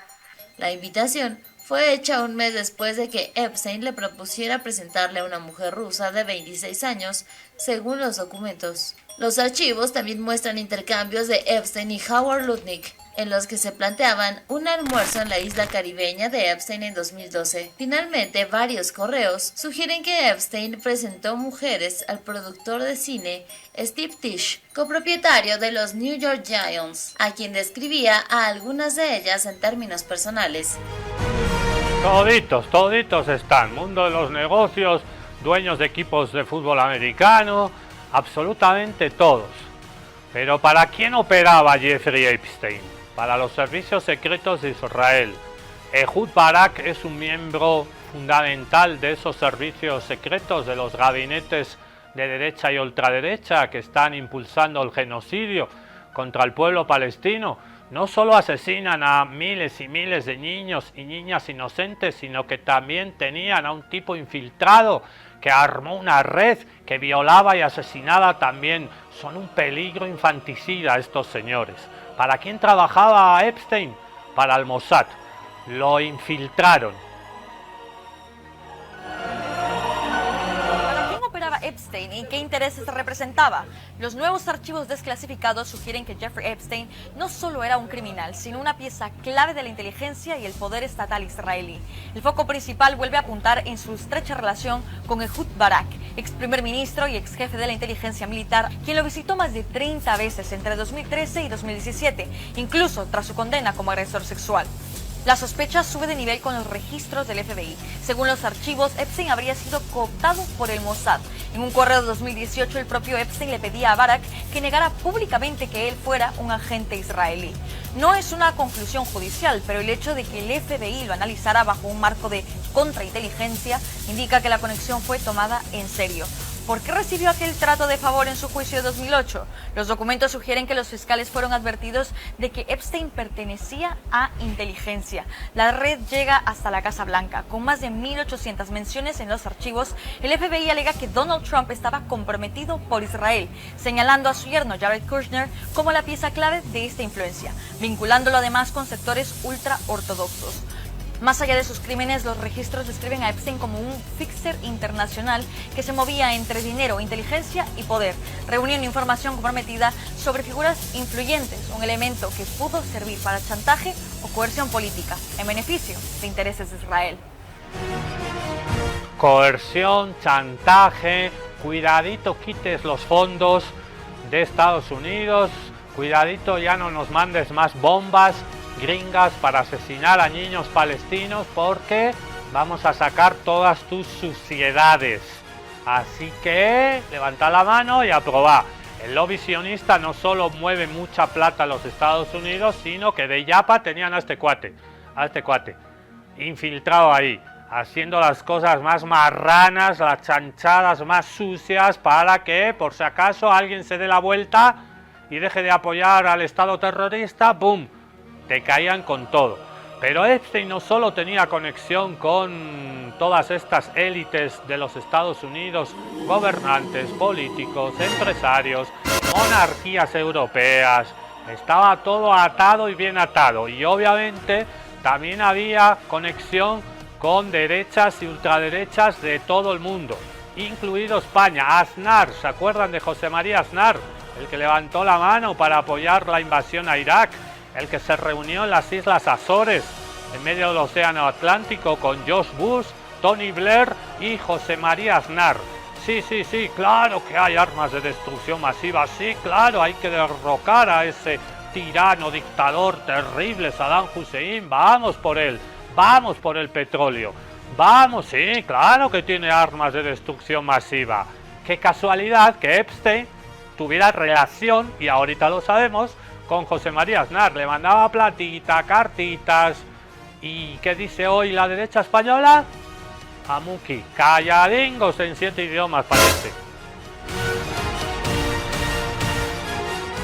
La invitación fue hecha un mes después de que Epstein le propusiera presentarle a una mujer rusa de 26 años, según los documentos. Los archivos también muestran intercambios de Epstein y Howard Lutnick, en los que se planteaban un almuerzo en la isla caribeña de Epstein en 2012. Finalmente, varios correos sugieren que Epstein presentó mujeres al productor de cine Steve Tisch, copropietario de los New York Giants, a quien describía a algunas de ellas en términos personales. Toditos están. Mundo de los negocios, dueños de equipos de fútbol americano, absolutamente todos. Pero ¿para quién operaba Jeffrey Epstein? Para los servicios secretos de Israel. Ehud Barak es un miembro fundamental de esos servicios secretos, de los gabinetes de derecha y ultraderecha que están impulsando el genocidio contra el pueblo palestino. No solo asesinan a miles y miles de niños y niñas inocentes, sino que también tenían a un tipo infiltrado que armó una red que violaba y asesinaba también. Son un peligro infanticida estos señores. ¿Para quién trabajaba Epstein? Para el Mossad. Lo infiltraron. ¿Para quién operaba Epstein y qué intereses representaba? Los nuevos archivos desclasificados sugieren que Jeffrey Epstein no solo era un criminal, sino una pieza clave de la inteligencia y el poder estatal israelí. El foco principal vuelve a apuntar en su estrecha relación con Ehud Barak, ex primer ministro y ex jefe de la inteligencia militar, quien lo visitó más de 30 veces entre 2013 y 2017, incluso tras su condena como agresor sexual. La sospecha sube de nivel con los registros del FBI. Según los archivos, Epstein habría sido cooptado por el Mossad. En un correo de 2018, el propio Epstein le pedía a Barak que negara públicamente que él fuera un agente israelí. No es una conclusión judicial, pero el hecho de que el FBI lo analizara bajo un marco de contrainteligencia indica que la conexión fue tomada en serio. ¿Por qué recibió aquel trato de favor en su juicio de 2008? Los documentos sugieren que los fiscales fueron advertidos de que Epstein pertenecía a inteligencia. La red llega hasta la Casa Blanca. Con más de 1.800 menciones en los archivos, el FBI alega que Donald Trump estaba comprometido por Israel, señalando a su yerno Jared Kushner como la pieza clave de esta influencia, vinculándolo además con sectores ultraortodoxos. Más allá de sus crímenes, los registros describen a Epstein como un fixer internacional que se movía entre dinero, inteligencia y poder, reuniendo información comprometida sobre figuras influyentes, un elemento que pudo servir para chantaje o coerción política, en beneficio de intereses de Israel. Coerción, chantaje, cuidadito quites los fondos de Estados Unidos, cuidadito ya no nos mandes más bombas gringas para asesinar a niños palestinos porque vamos a sacar todas tus suciedades. Así que levanta la mano y aprobá. El lobby sionista no solo mueve mucha plata a los Estados Unidos, sino que de Yapa tenían a este cuate, infiltrado ahí, haciendo las cosas más marranas, las chanchadas más sucias para que, por si acaso, alguien se dé la vuelta y deje de apoyar al Estado terrorista, ¡pum!, te caían con todo. Pero Epstein no solo tenía conexión con todas estas élites de los Estados Unidos, gobernantes, políticos, empresarios, monarquías europeas, estaba todo atado y bien atado. Y obviamente también había conexión con derechas y ultraderechas de todo el mundo, incluido España. Aznar, ¿se acuerdan de José María Aznar? El que levantó la mano para apoyar la invasión a Irak, el que se reunió en las Islas Azores, en medio del Océano Atlántico, con George Bush, Tony Blair y José María Aznar. Sí, claro que hay armas de destrucción masiva, sí, claro, hay que derrocar a ese tirano, dictador terrible, Saddam Hussein, vamos por él, vamos por el petróleo, vamos, sí, claro que tiene armas de destrucción masiva. Qué casualidad que Epstein tuviera relación, y ahorita lo sabemos, con José María Aznar. Le mandaba platita, cartitas. ¿Y qué dice hoy la derecha española? Amuki, calladingos en 7 idiomas parece.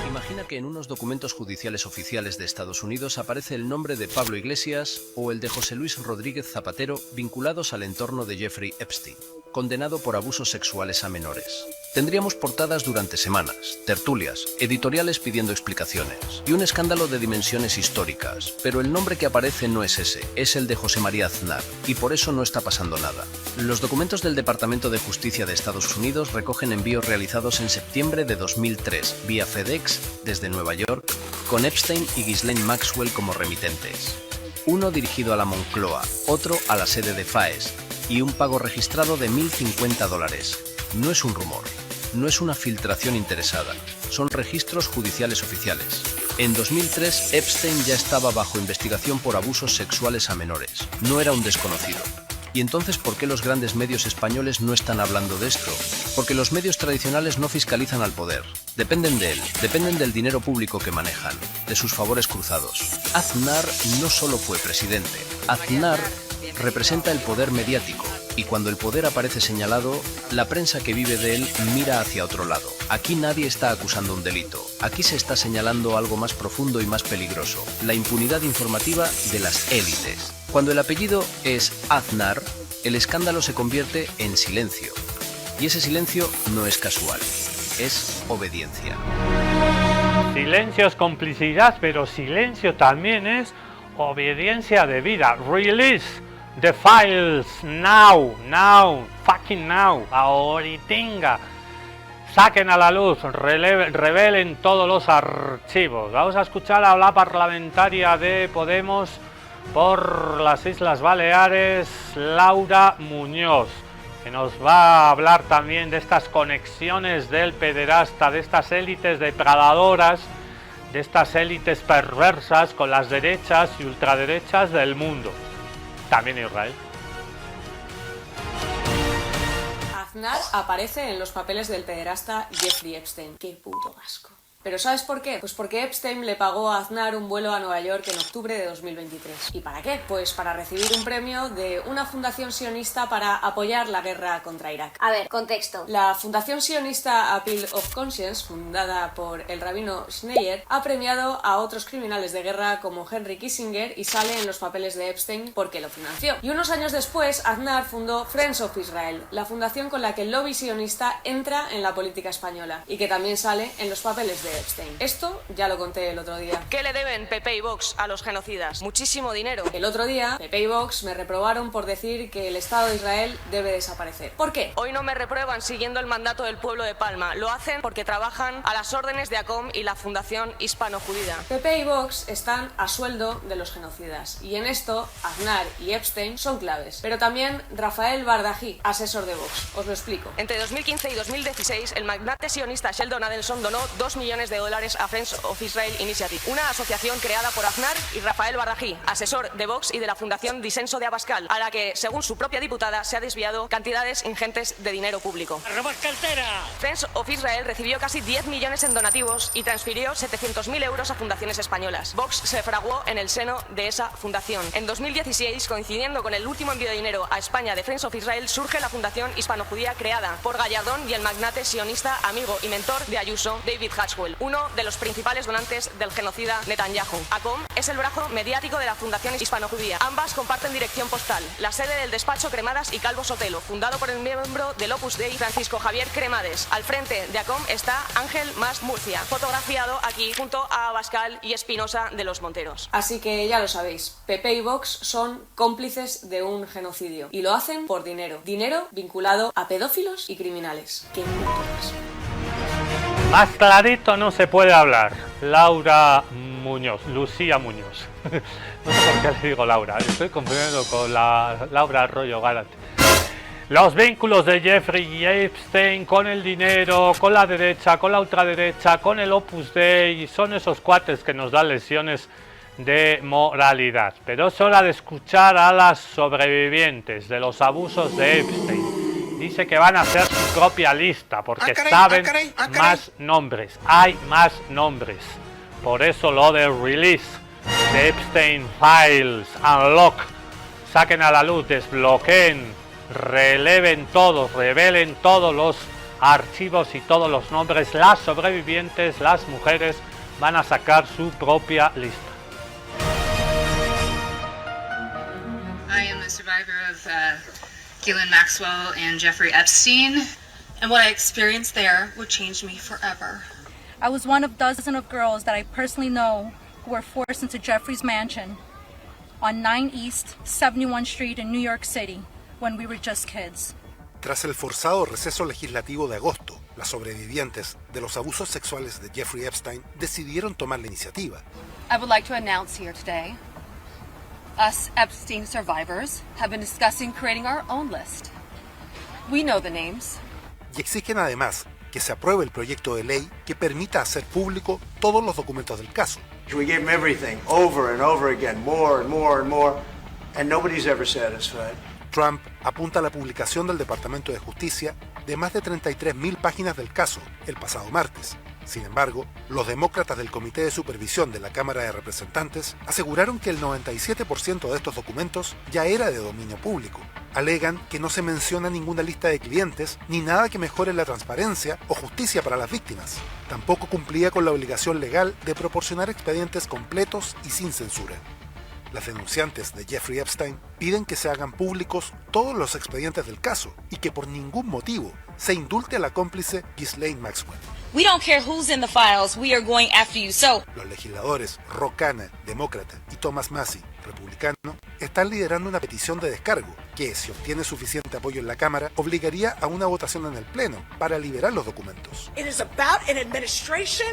Imagina que en unos documentos judiciales oficiales de Estados Unidos aparece el nombre de Pablo Iglesias o el de José Luis Rodríguez Zapatero vinculados al entorno de Jeffrey Epstein. condenado por abusos sexuales a menores. Tendríamos portadas durante semanas, tertulias, editoriales pidiendo explicaciones y un escándalo de dimensiones históricas, pero el nombre que aparece no es ese, es el de José María Aznar, y por eso no está pasando nada. Los documentos del Departamento de Justicia de Estados Unidos recogen envíos realizados en septiembre de 2003 vía FedEx desde Nueva York, con Epstein y Ghislaine Maxwell como remitentes. Uno dirigido a la Moncloa, otro a la sede de FAES, y un pago registrado de $1.050. No es un rumor. No es una filtración interesada, son registros judiciales oficiales. En 2003, Epstein ya estaba bajo investigación por abusos sexuales a menores, no era un desconocido. ¿Y entonces por qué los grandes medios españoles no están hablando de esto? Porque los medios tradicionales no fiscalizan al poder, dependen de él, dependen del dinero público que manejan, de sus favores cruzados. Aznar no solo fue presidente, Aznar representa el poder mediático. Y cuando el poder aparece señalado, la prensa que vive de él mira hacia otro lado. Aquí nadie está acusando un delito. Aquí se está señalando algo más profundo y más peligroso. La impunidad informativa de las élites. Cuando el apellido es Aznar, el escándalo se convierte en silencio. Y ese silencio no es casual. Es obediencia. Silencio es complicidad, pero silencio también es obediencia debida. Release the files now, fucking now, ahoritinga. Saquen a la luz, revelen todos los archivos. Vamos a escuchar a la parlamentaria de Podemos por las Islas Baleares, Laura Muñoz, que nos va a hablar también de estas conexiones del pederasta, de estas élites depredadoras, de estas élites perversas con las derechas y ultraderechas del mundo. También Israel. Aznar aparece en los papeles del pederasta Jeffrey Epstein. ¡Qué puto asco! ¿Pero sabes por qué? Pues porque Epstein le pagó a Aznar un vuelo a Nueva York en octubre de 2023. ¿Y para qué? Pues para recibir un premio de una fundación sionista para apoyar la guerra contra Irak. A ver, contexto. La fundación sionista Appeal of Conscience, fundada por el rabino Schneier, ha premiado a otros criminales de guerra como Henry Kissinger y sale en los papeles de Epstein porque lo financió. Y unos años después, Aznar fundó Friends of Israel, la fundación con la que el lobby sionista entra en la política española y que también sale en los papeles de Epstein. Esto ya lo conté el otro día. ¿Qué le deben PP y Vox a los genocidas? Muchísimo dinero. El otro día, PP y Vox me reprobaron por decir que el Estado de Israel debe desaparecer. ¿Por qué? Hoy no me reprueban siguiendo el mandato del pueblo de Palma. Lo hacen porque trabajan a las órdenes de ACOM y la Fundación Hispano-Judía. PP y Vox están a sueldo de los genocidas. Y en esto, Aznar y Epstein son claves. Pero también Rafael Bardají, asesor de Vox. Os lo explico. Entre 2015 y 2016, el magnate sionista Sheldon Adelson donó $2 millones a Friends of Israel Initiative, una asociación creada por Aznar y Rafael Bardají, asesor de Vox y de la Fundación Disenso de Abascal, a la que, según su propia diputada, se ha desviado cantidades ingentes de dinero público. ¡Robas cartera! Friends of Israel recibió casi 10 millones en donativos y transfirió 700.000 euros a fundaciones españolas. Vox se fraguó en el seno de esa fundación. En 2016, coincidiendo con el último envío de dinero a España de Friends of Israel, surge la Fundación Hispano-Judía creada por Gallardón y el magnate sionista, amigo y mentor de Ayuso, David Hatchwell, uno de los principales donantes del genocida Netanyahu. ACOM es el brazo mediático de la Fundación Hispano-Judía. Ambas comparten dirección postal, la sede del despacho Cremadas y Calvo Sotelo, fundado por el miembro del Opus Dei Francisco Javier Cremades. Al frente de ACOM está Ángel Mas Murcia, fotografiado aquí junto a Abascal y Espinosa de los Monteros. Así que ya lo sabéis, PP y Vox son cómplices de un genocidio y lo hacen por dinero. Dinero vinculado a pedófilos y criminales. ¡Qué puto asco! Más clarito no se puede hablar. Laura Muñoz, Lucía Muñoz. No sé por qué le digo Laura, estoy confundiendo con la Laura Arroyo Gárate. Los vínculos de Jeffrey Epstein con el dinero, con la derecha, con la ultraderecha, con el Opus Dei, son esos cuates que nos dan lecciones de moralidad. Pero es hora de escuchar a las sobrevivientes de los abusos de Epstein. Dice que van a hacer su propia lista porque saben más nombres, hay más nombres. Por eso lo de release, de Epstein Files, unlock, saquen a la luz, desbloqueen, releven todos, revelen todos los archivos y todos los nombres. Las sobrevivientes, las mujeres, van a sacar su propia lista. I am a survivor of Ghislaine Maxwell and Jeffrey Epstein, and what I experienced there would change me forever. I was one of dozens of girls that I personally know who were forced into Jeffrey's mansion on 9 East 71 Street in New York City when we were just kids. Tras el forzado receso legislativo de agosto, las sobrevivientes de los abusos sexuales de Jeffrey Epstein decidieron tomar la iniciativa. I would like to announce here today, us Epstein survivors have been discussing creating our own list. We know the names. Y exigen además que se apruebe el proyecto de ley que permita hacer público todos los documentos del caso. We gave them everything, over and over again, more and more and more, and nobody's ever satisfied. Trump apunta a la publicación del Departamento de Justicia de más de 33.000 páginas del caso el pasado martes. Sin embargo, los demócratas del Comité de Supervisión de la Cámara de Representantes aseguraron que el 97% de estos documentos ya era de dominio público. Alegan que no se menciona ninguna lista de clientes ni nada que mejore la transparencia o justicia para las víctimas. Tampoco cumplía con la obligación legal de proporcionar expedientes completos y sin censura. Las denunciantes de Jeffrey Epstein piden que se hagan públicos todos los expedientes del caso y que por ningún motivo se indulte a la cómplice Ghislaine Maxwell. We don't care who's in the files, we are going after you. Los legisladores Ro Khanna, demócrata, y Thomas Massie, republicano, están liderando una petición de descargo que, si obtiene suficiente apoyo en la Cámara, obligaría a una votación en el Pleno para liberar los documentos. It is about an administration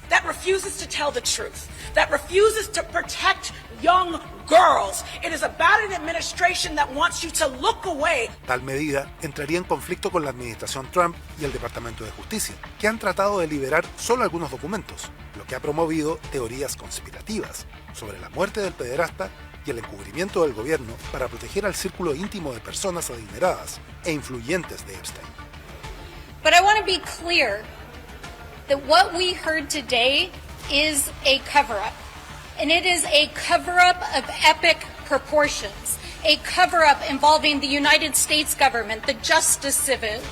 that refuses to tell the truth, that refuses to protect young girls. It is about an administration that wants you to look away. Tal medida entraría en conflicto con la administración Trump y el Departamento de Justicia, que han tratado de liberar solo algunos documentos, lo que ha promovido teorías conspirativas sobre la muerte del pederasta y el encubrimiento del gobierno para proteger al círculo íntimo de personas adineradas e influyentes de Epstein. But I want to be clear that what we heard today is a cover-up. And it is a cover-up of epic proportions. A cover-up involving the United States government, the justice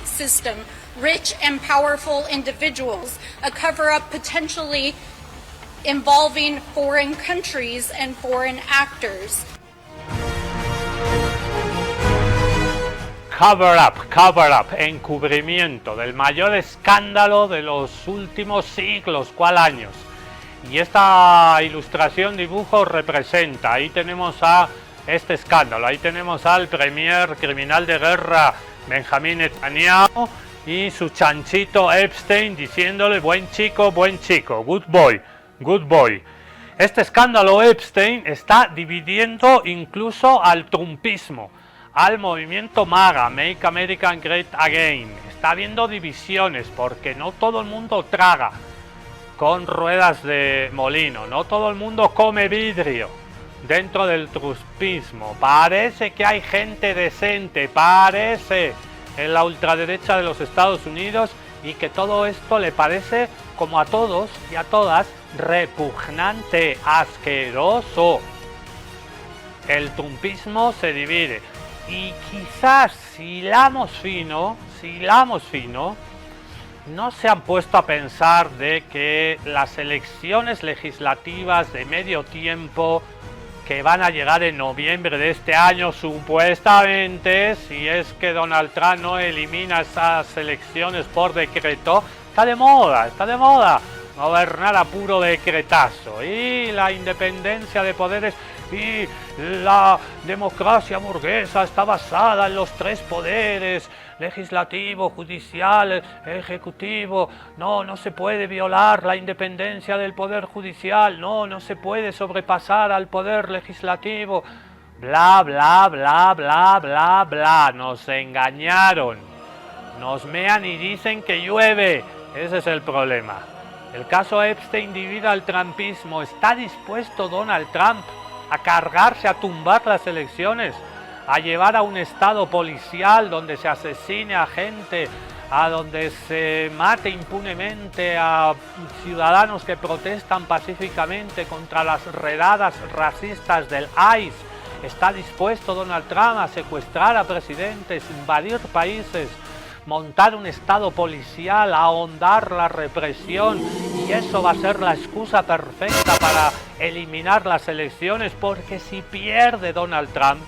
system, rich and powerful individuals. A cover-up potentially involving foreign countries and foreign actors. Cover up, encubrimiento del mayor escándalo de los últimos siglos, ¿cuál años? Y esta ilustración, dibujo, representa, ahí tenemos a este escándalo, ahí tenemos al premier criminal de guerra Benjamin Netanyahu y su chanchito Epstein diciéndole buen chico, good boy, good boy. Este escándalo Epstein está dividiendo incluso al trumpismo, al movimiento MAGA, Make America Great Again. Está habiendo divisiones porque no todo el mundo traga con ruedas de molino, no todo el mundo come vidrio dentro del trumpismo. Parece que hay gente decente, parece, en la ultraderecha de los Estados Unidos, y que todo esto le parece, como a todos y a todas, repugnante, asqueroso. El trumpismo se divide y quizás si hilamos fino, no se han puesto a pensar de que las elecciones legislativas de medio tiempo que van a llegar en noviembre de este año, supuestamente, si es que Donald Trump no elimina esas elecciones por decreto, está de moda, gobernar a puro decretazo, y la independencia de poderes y la democracia burguesa está basada en los tres poderes, legislativo, judicial, ejecutivo. No se puede violar la independencia del poder judicial, no se puede sobrepasar al poder legislativo, bla bla bla bla bla bla. Nos engañaron, nos mean y dicen que llueve. Ese es el problema. El caso Epstein divide al trumpismo. ¿Está dispuesto Donald Trump a cargarse, a tumbar las elecciones, a llevar a un estado policial donde se asesine a gente, a donde se mate impunemente a ciudadanos que protestan pacíficamente contra las redadas racistas del ICE? ¿Está dispuesto Donald Trump a secuestrar a presidentes, invadir países, montar un estado policial, ahondar la represión? Y eso va a ser la excusa perfecta para eliminar las elecciones, porque si pierde Donald Trump,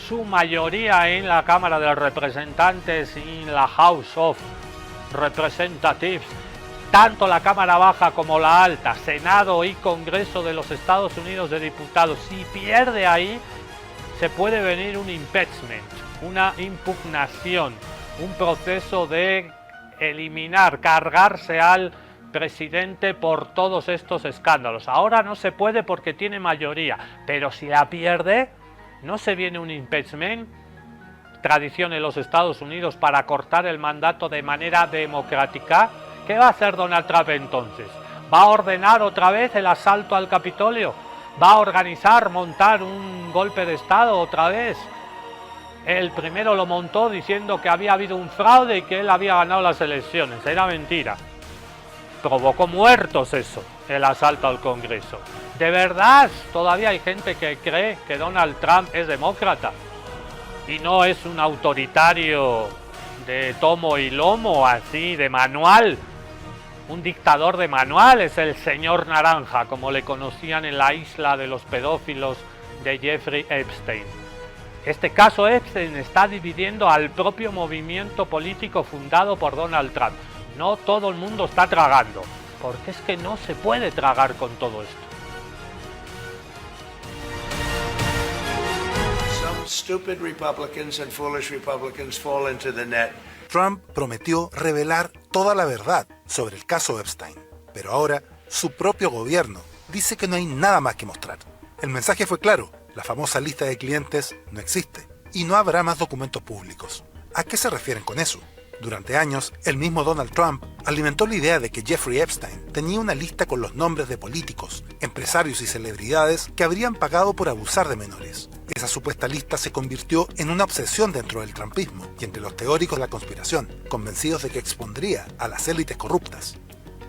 su mayoría en la Cámara de Representantes y en la House of Representatives, tanto la Cámara Baja como la Alta, Senado y Congreso de los Estados Unidos de Diputados, si pierde ahí, se puede venir un impeachment, una impugnación, un proceso de eliminar, cargarse al presidente por todos estos escándalos. Ahora no se puede porque tiene mayoría, pero si la pierde, no se viene un impeachment, tradición en los Estados Unidos para cortar el mandato de manera democrática. ¿Qué va a hacer Donald Trump entonces? ¿Va a ordenar otra vez el asalto al Capitolio? ¿Va a organizar, montar un golpe de Estado otra vez? El primero lo montó diciendo que había habido un fraude y que él había ganado las elecciones. Era mentira. Provocó muertos eso, el asalto al Congreso. ¿De verdad todavía hay gente que cree que Donald Trump es demócrata? Y no es un autoritario de tomo y lomo, así, de manual. Un dictador de manual, es el señor Naranja, como le conocían en la isla de los pedófilos de Jeffrey Epstein. Este caso Epstein está dividiendo al propio movimiento político fundado por Donald Trump. No todo el mundo está tragando, porque es que no se puede tragar con todo esto. Some stupid Republicans and foolish Republicans fall into the net. Trump prometió revelar toda la verdad sobre el caso Epstein, pero ahora su propio gobierno dice que no hay nada más que mostrar. El mensaje fue claro, la famosa lista de clientes no existe y no habrá más documentos públicos. ¿A qué se refieren con eso? Durante años, el mismo Donald Trump alimentó la idea de que Jeffrey Epstein tenía una lista con los nombres de políticos, empresarios y celebridades que habrían pagado por abusar de menores. Esa supuesta lista se convirtió en una obsesión dentro del trumpismo y entre los teóricos de la conspiración, convencidos de que expondría a las élites corruptas.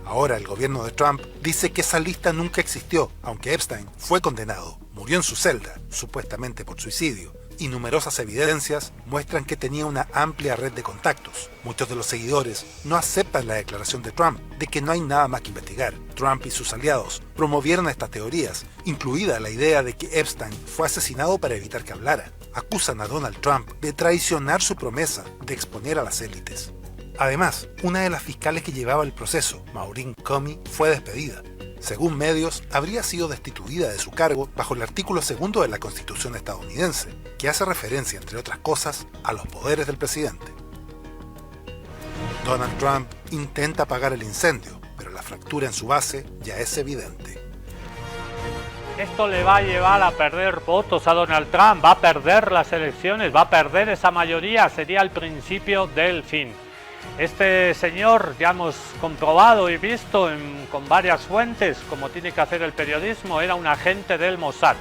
Ahora el gobierno de Trump dice que esa lista nunca existió, aunque Epstein fue condenado, murió en su celda, supuestamente por suicidio, y numerosas evidencias muestran que tenía una amplia red de contactos. Muchos de los seguidores no aceptan la declaración de Trump de que no hay nada más que investigar. Trump y sus aliados promovieron estas teorías, incluida la idea de que Epstein fue asesinado para evitar que hablara. Acusan a Donald Trump de traicionar su promesa de exponer a las élites. Además, una de las fiscales que llevaba el proceso, Maureen Comey, fue despedida. Según medios, habría sido destituida de su cargo bajo el artículo 2 de la Constitución estadounidense, que hace referencia, entre otras cosas, a los poderes del presidente. Donald Trump intenta apagar el incendio, pero la fractura en su base ya es evidente. Esto le va a llevar a perder votos a Donald Trump, va a perder las elecciones, va a perder esa mayoría, sería el principio del fin. Este señor, ya hemos comprobado y visto con varias fuentes, como tiene que hacer el periodismo, era un agente del Mossad,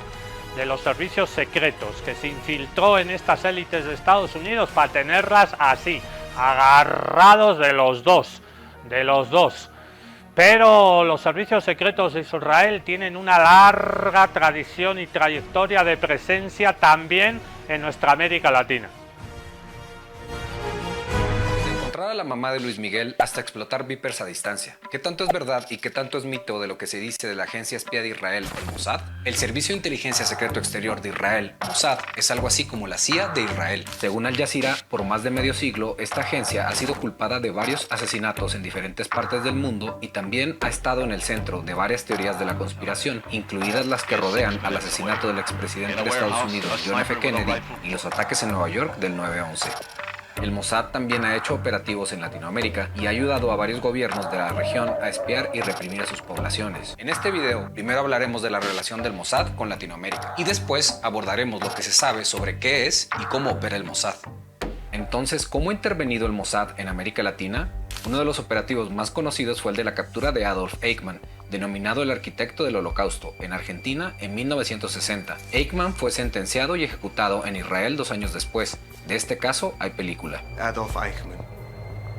de los servicios secretos, que se infiltró en estas élites de Estados Unidos para tenerlas así, agarrados de los dos. Pero los servicios secretos de Israel tienen una larga tradición y trayectoria de presencia también en nuestra América Latina. A la mamá de Luis Miguel hasta explotar vipers a distancia. ¿Qué tanto es verdad y qué tanto es mito de lo que se dice de la agencia espía de Israel, el Mossad? El Servicio de Inteligencia Secreto Exterior de Israel, Mossad, es algo así como la CIA de Israel. Según Al Jazeera, por más de medio siglo, esta agencia ha sido culpada de varios asesinatos en diferentes partes del mundo y también ha estado en el centro de varias teorías de la conspiración, incluidas las que rodean al asesinato del expresidente de Estados Unidos, John F. Kennedy, y los ataques en Nueva York del 9/11. El Mossad también ha hecho operativos en Latinoamérica y ha ayudado a varios gobiernos de la región a espiar y reprimir a sus poblaciones. En este video, primero hablaremos de la relación del Mossad con Latinoamérica y después abordaremos lo que se sabe sobre qué es y cómo opera el Mossad. Entonces, ¿cómo ha intervenido el Mossad en América Latina? Uno de los operativos más conocidos fue el de la captura de Adolf Eichmann, denominado el arquitecto del Holocausto, en Argentina en 1960. Eichmann fue sentenciado y ejecutado en Israel 2 años después. De este caso hay película. Adolf Eichmann,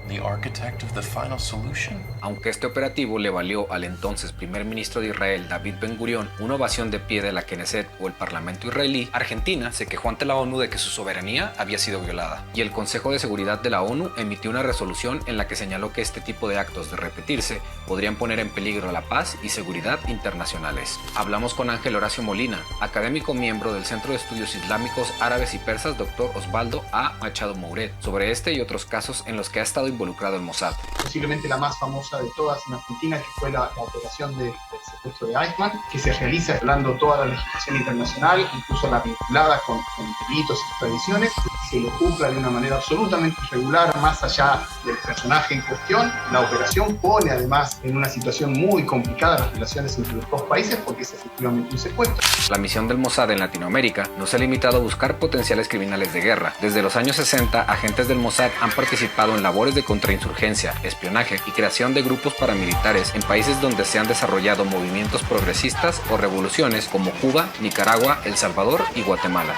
the architect of the final solution? Aunque este operativo le valió al entonces primer ministro de Israel, David Ben-Gurión, una ovación de pie de la Knesset o el Parlamento israelí, Argentina se quejó ante la ONU de que su soberanía había sido violada, y el Consejo de Seguridad de la ONU emitió una resolución en la que señaló que este tipo de actos, de repetirse, podrían poner en peligro la paz y seguridad internacionales. Hablamos con Ángel Horacio Molina, académico miembro del Centro de Estudios Islámicos, Árabes y Persas, Dr. Osvaldo A. Machado Mouret, sobre este y otros casos en los que ha estado involucrado el Mossad. Posiblemente la más famosa de todas en Argentina, que fue la operación del secuestro de Eichmann, que se realiza violando toda la legislación internacional, incluso la vinculada con delitos y extradiciones, se lo juzga de una manera absolutamente irregular, más allá del personaje en cuestión. La operación pone además en una situación muy complicada las relaciones entre los dos países porque es efectivamente un secuestro. La misión del Mossad en Latinoamérica no se ha limitado a buscar potenciales criminales de guerra. Desde los años 60, agentes del Mossad han participado en labores de contrainsurgencia, espionaje y creación de grupos paramilitares en países donde se han desarrollado movimientos progresistas o revoluciones como Cuba, Nicaragua, El Salvador y Guatemala.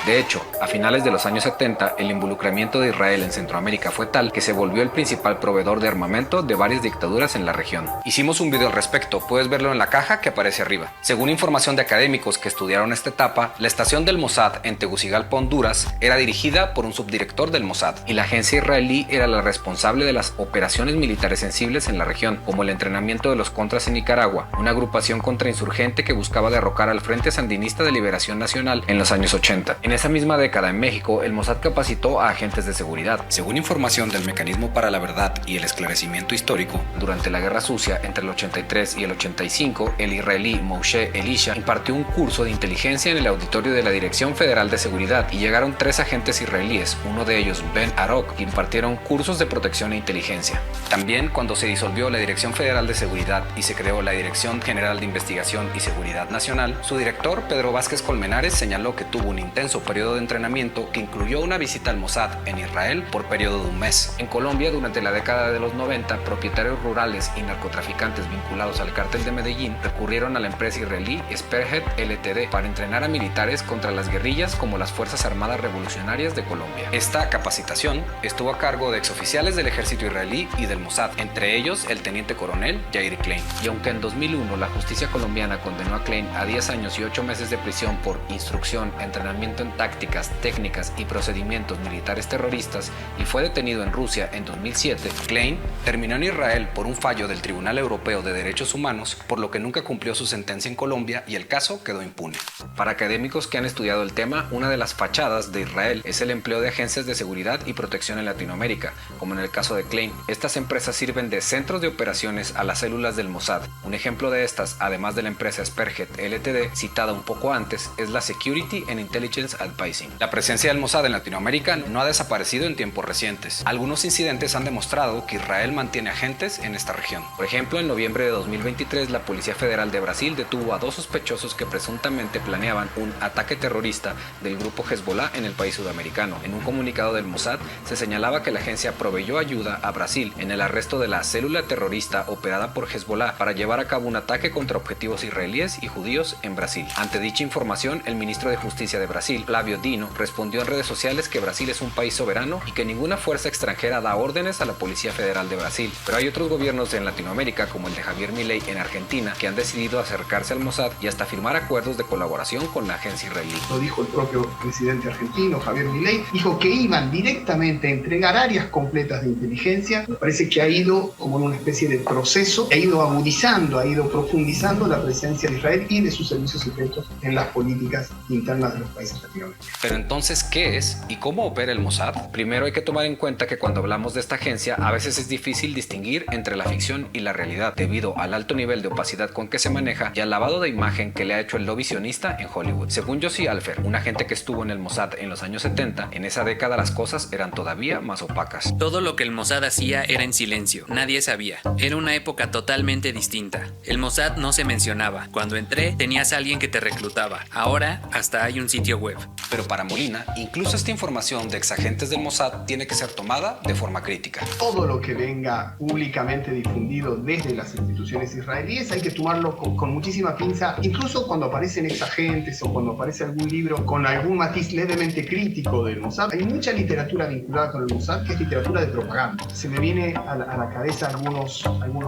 De hecho, a finales de los años 70, el involucramiento de Israel en Centroamérica fue tal que se volvió el principal proveedor de armamento de varias dictaduras en la región. Hicimos un video al respecto, puedes verlo en la caja que aparece arriba. Según información de académicos que estudiaron esta etapa, la estación del Mossad en Tegucigalpa, Honduras, era dirigida por un subdirector del Mossad, y la agencia israelí era la responsable de las operaciones militares sensibles en la región, como el entrenamiento de los Contras en Nicaragua, una agrupación contrainsurgente que buscaba derrocar al Frente Sandinista de Liberación Nacional en los años 80. En esa misma década en México, el Mossad capacitó a agentes de seguridad. Según información del Mecanismo para la Verdad y el Esclarecimiento Histórico, durante la Guerra Sucia entre el 83 y el 85, el israelí Moshe Elisha impartió un curso de inteligencia en el auditorio de la Dirección Federal de Seguridad y llegaron 3 agentes israelíes, uno de ellos Ben Arok, que impartieron cursos de protección e inteligencia. También, cuando se disolvió la Dirección Federal de Seguridad y se creó la Dirección General de Investigación y Seguridad Nacional, su director, Pedro Vázquez Colmenares, señaló que tuvo un intenso periodo de entrenamiento que incluyó una visita al Mossad en Israel por periodo de un mes. En Colombia, durante la década de los 90, propietarios rurales y narcotraficantes vinculados al cártel de Medellín recurrieron a la empresa israelí Spearhead Ltd para entrenar a militares contra las guerrillas como las Fuerzas Armadas Revolucionarias de Colombia. Esta capacitación estuvo a cargo de exoficiales del ejército israelí y del Mossad, entre ellos el teniente coronel Yair Klein. Y aunque en 2001 la justicia colombiana condenó a Klein a 10 años y 8 meses de prisión por instrucción, entrenamiento en tácticas, técnicas y procedimientos militares terroristas y fue detenido en Rusia en 2007, Klein terminó en Israel por un fallo del Tribunal Europeo de Derechos Humanos, por lo que nunca cumplió su sentencia en Colombia y el caso quedó impune. Para académicos que han estudiado el tema, una de las fachadas de Israel es el empleo de agencias de seguridad y protección en Latinoamérica, como en el caso de Klein. Estas empresas sirven de centros de operaciones a las células del Mossad. Un ejemplo de estas, además de la empresa Spearhead Ltd, citada un poco antes, es la Security and Intelligence Advising. La presencia del Mossad en Latinoamérica no ha desaparecido en tiempos recientes. Algunos incidentes han demostrado que Israel mantiene agentes en esta región. Por ejemplo, en noviembre de 2023, la Policía Federal de Brasil detuvo a 2 sospechosos que presuntamente planeaban un ataque terrorista del grupo Hezbollah en el país sudamericano. En un comunicado del Mossad se señalaba que la agencia proveyó ayuda a Brasil en el arresto de la célula terrorista operada por Hezbollah para llevar a cabo un ataque contra objetivos israelíes y judíos en Brasil. Ante dicha información, el ministro de Justicia de Brasil, Flávio Dino, respondió en redes sociales que Brasil es un país soberano y que ninguna fuerza extranjera da órdenes a la Policía Federal de Brasil. Pero hay otros gobiernos en Latinoamérica, como el de Javier Milei en Argentina, que han decidido acercarse al Mossad y hasta firmar acuerdos de colaboración con la agencia israelí. Lo dijo el propio presidente argentino, Javier Milei, dijo que iban directamente a entregar áreas completas de inteligencia. Me parece que ha ido como en una especie de proceso, ha ido agudizando, ha ido profundizando la presencia de Israel y de sus servicios secretos en las políticas internas de los países latinoamericanos. Pero entonces, ¿qué es y cómo opera el Mossad? Primero hay que tomar en cuenta que cuando hablamos de esta agencia, a veces es difícil distinguir entre la ficción y la realidad, debido al alto nivel de opacidad con que se maneja y al lavado de imagen que le ha hecho el lobby sionista en Hollywood. Según Yossi Alfer, un agente que estuvo en el Mossad en los años 70, en esa década las cosas eran todavía más opacas. Todo lo que el Mossad hacía era en silencio, nadie sabía. Era una época totalmente distinta. El Mossad no se mencionaba. Cuando entré, tenías a alguien que te reclutaba. Ahora, hasta hay un sitio web. Pero para Molina, incluso esta información de exagentes del Mossad tiene que ser tomada de forma crítica. Todo lo que venga públicamente difundido desde las instituciones israelíes hay que tomarlo con muchísima pinza, incluso cuando aparecen exagentes o cuando aparece algún libro con algún matiz levemente crítico del Mossad. Hay mucha literatura vinculada con el Mossad que es literatura de propaganda. Se me viene a la cabeza algunos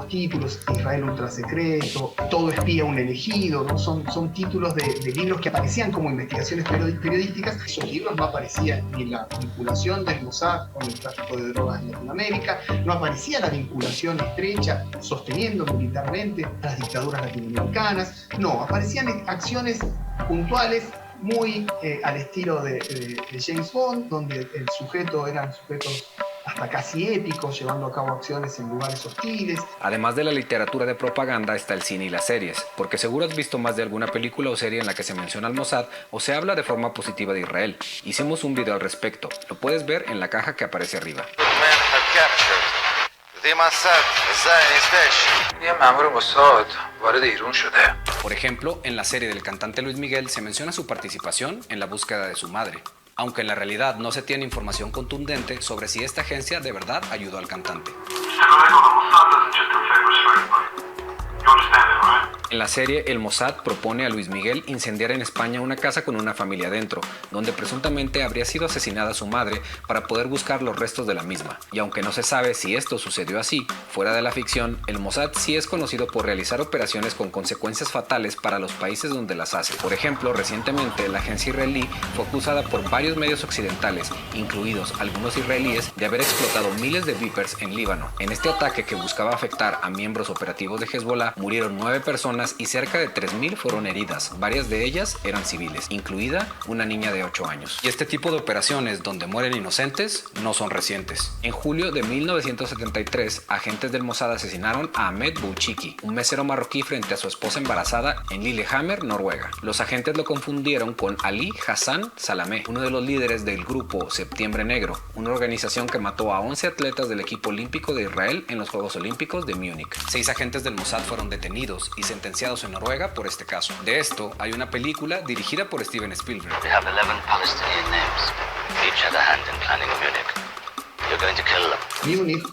títulos: Israel ultrasecreto, Todo espía un elegido, ¿no? Son títulos de libros que aparecían como investigaciones periodísticas. Esos libros no aparecían ni la vinculación del Mossad con el tráfico de drogas en Latinoamérica, no aparecía la vinculación estrecha sosteniendo militarmente a las dictaduras latinoamericanas, no, aparecían acciones puntuales muy al estilo de James Bond, donde el sujeto eran sujetos hasta casi épicos, llevando a cabo acciones en lugares hostiles. Además de la literatura de propaganda está el cine y las series, porque seguro has visto más de alguna película o serie en la que se menciona al Mossad o se habla de forma positiva de Israel. Hicimos un video al respecto, lo puedes ver en la caja que aparece arriba. Por ejemplo, en la serie del cantante Luis Miguel se menciona su participación en la búsqueda de su madre, aunque en la realidad no se tiene información contundente sobre si esta agencia de verdad ayudó al cantante. En la serie, el Mossad propone a Luis Miguel incendiar en España una casa con una familia dentro, donde presuntamente habría sido asesinada su madre para poder buscar los restos de la misma. Y aunque no se sabe si esto sucedió así, fuera de la ficción, el Mossad sí es conocido por realizar operaciones con consecuencias fatales para los países donde las hace. Por ejemplo, recientemente la agencia israelí fue acusada por varios medios occidentales, incluidos algunos israelíes, de haber explotado miles de Vipers en Líbano. En este ataque, que buscaba afectar a miembros operativos de Hezbollah, murieron 9 personas y cerca de 3.000 fueron heridas. Varias de ellas eran civiles, incluida una niña de 8 años. Y este tipo de operaciones donde mueren inocentes no son recientes. En julio de 1973, agentes del Mossad asesinaron a Ahmed Bouchiki, un mesero marroquí, frente a su esposa embarazada en Lillehammer, Noruega. Los agentes lo confundieron con Ali Hassan Salameh, uno de los líderes del grupo Septiembre Negro, una organización que mató a 11 atletas del equipo olímpico de Israel en los Juegos Olímpicos de Múnich. 6 agentes del Mossad fueron detenidos y sentenciados en Noruega por este caso. De esto hay una película dirigida por Steven Spielberg. We have 11 Palestinian names. Each had a hand in planning Munich. You're going to kill them. Múnich,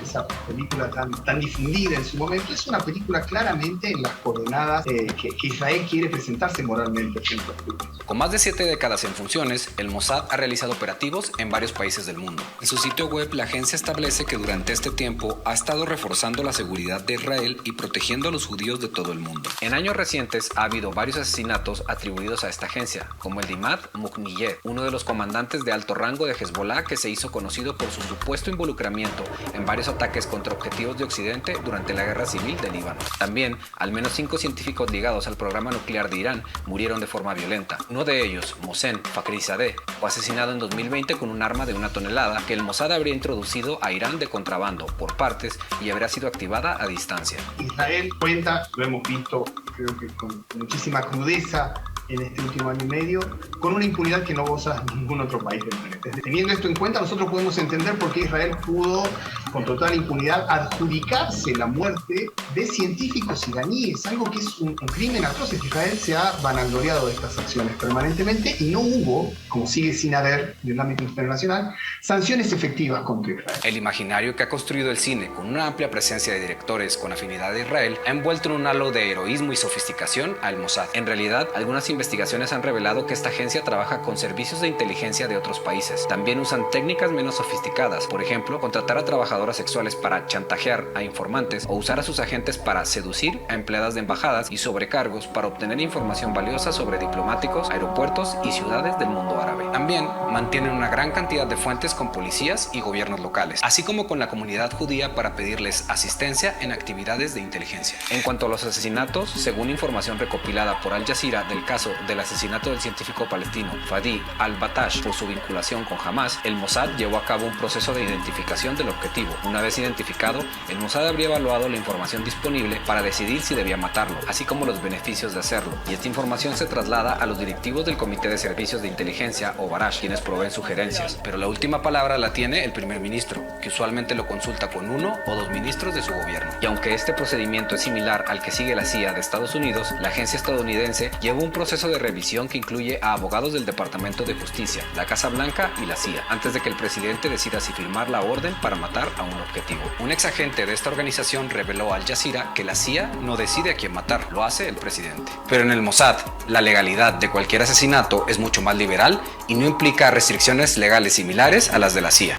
esa película tan difundida en su momento, es una película claramente en las coordenadas que Israel quiere presentarse moralmente frente al público. Con más de 7 décadas en funciones, el Mossad ha realizado operativos en varios países del mundo. En su sitio web, la agencia establece que durante este tiempo ha estado reforzando la seguridad de Israel y protegiendo a los judíos de todo el mundo. En años recientes ha habido varios asesinatos atribuidos a esta agencia, como el de Imad Mukniyeh, uno de los comandantes de alto rango de Hezbollah, que se hizo conocido por su supuesto involucramiento en varios ataques contra objetivos de Occidente durante la guerra civil de Líbano. También, al menos 5 científicos ligados al programa nuclear de Irán murieron de forma violenta. Uno de ellos, Mohsen Fakhrizadeh, fue asesinado en 2020 con un arma de 1 tonelada que el Mossad habría introducido a Irán de contrabando por partes y habría sido activada a distancia. Israel cuenta, lo hemos visto creo que con muchísima crudeza en este último año y medio, con una impunidad que no goza ningún otro país del planeta. Teniendo esto en cuenta, nosotros podemos entender por qué Israel pudo, con total impunidad, adjudicarse la muerte de científicos iraníes, algo que es un crimen atroz. Israel se ha vanagloriado de estas acciones permanentemente y no hubo, como sigue sin haber en el ámbito internacional, sanciones efectivas contra Israel. El imaginario que ha construido el cine, con una amplia presencia de directores con afinidad a Israel, ha envuelto en un halo de heroísmo y sofisticación al Mossad. En realidad, algunas investigaciones han revelado que esta agencia trabaja con servicios de inteligencia de otros países. También usan técnicas menos sofisticadas, por ejemplo, contratar a trabajadoras sexuales para chantajear a informantes o usar a sus agentes para seducir a empleadas de embajadas y sobrecargos para obtener información valiosa sobre diplomáticos, aeropuertos y ciudades del mundo árabe. También mantienen una gran cantidad de fuentes con policías y gobiernos locales, así como con la comunidad judía para pedirles asistencia en actividades de inteligencia. En cuanto a los asesinatos, según información recopilada por Al Jazeera del caso del asesinato del científico palestino Fadi al-Batash por su vinculación con Hamas, el Mossad llevó a cabo un proceso de identificación del objetivo. Una vez identificado, el Mossad habría evaluado la información disponible para decidir si debía matarlo, así como los beneficios de hacerlo, y esta información se traslada a los directivos del Comité de Servicios de Inteligencia o Barash, quienes proveen sugerencias, pero la última palabra la tiene el primer ministro, que usualmente lo consulta con 1 o 2 ministros de su gobierno. Y aunque este procedimiento es similar al que sigue la CIA de Estados Unidos, la agencia estadounidense llevó un proceso proceso de revisión que incluye a abogados del Departamento de Justicia, la Casa Blanca y la CIA, antes de que el presidente decida si firmar la orden para matar a un objetivo. Un ex agente de esta organización reveló a Al Jazeera que la CIA no decide a quién matar, lo hace el presidente. Pero en el Mossad, la legalidad de cualquier asesinato es mucho más liberal y no implica restricciones legales similares a las de la CIA.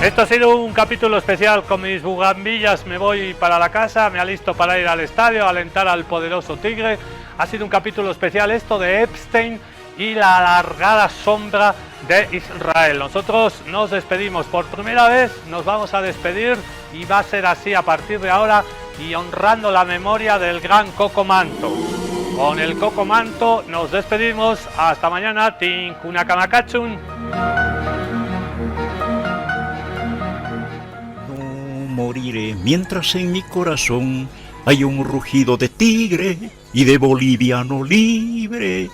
Esto ha sido un capítulo especial. Con mis bugambillas me voy para la casa, me alisto para ir al estadio, a alentar al poderoso Tigre. Ha sido un capítulo especial esto de Epstein y la alargada sombra de Israel. Nosotros nos despedimos por primera vez, nos vamos a despedir y va a ser así a partir de ahora y honrando la memoria del gran Coco Manto. Con el Coco Manto nos despedimos, hasta mañana, Tinkunakamacachun. Moriré mientras en mi corazón hay un rugido de tigre y de boliviano libre.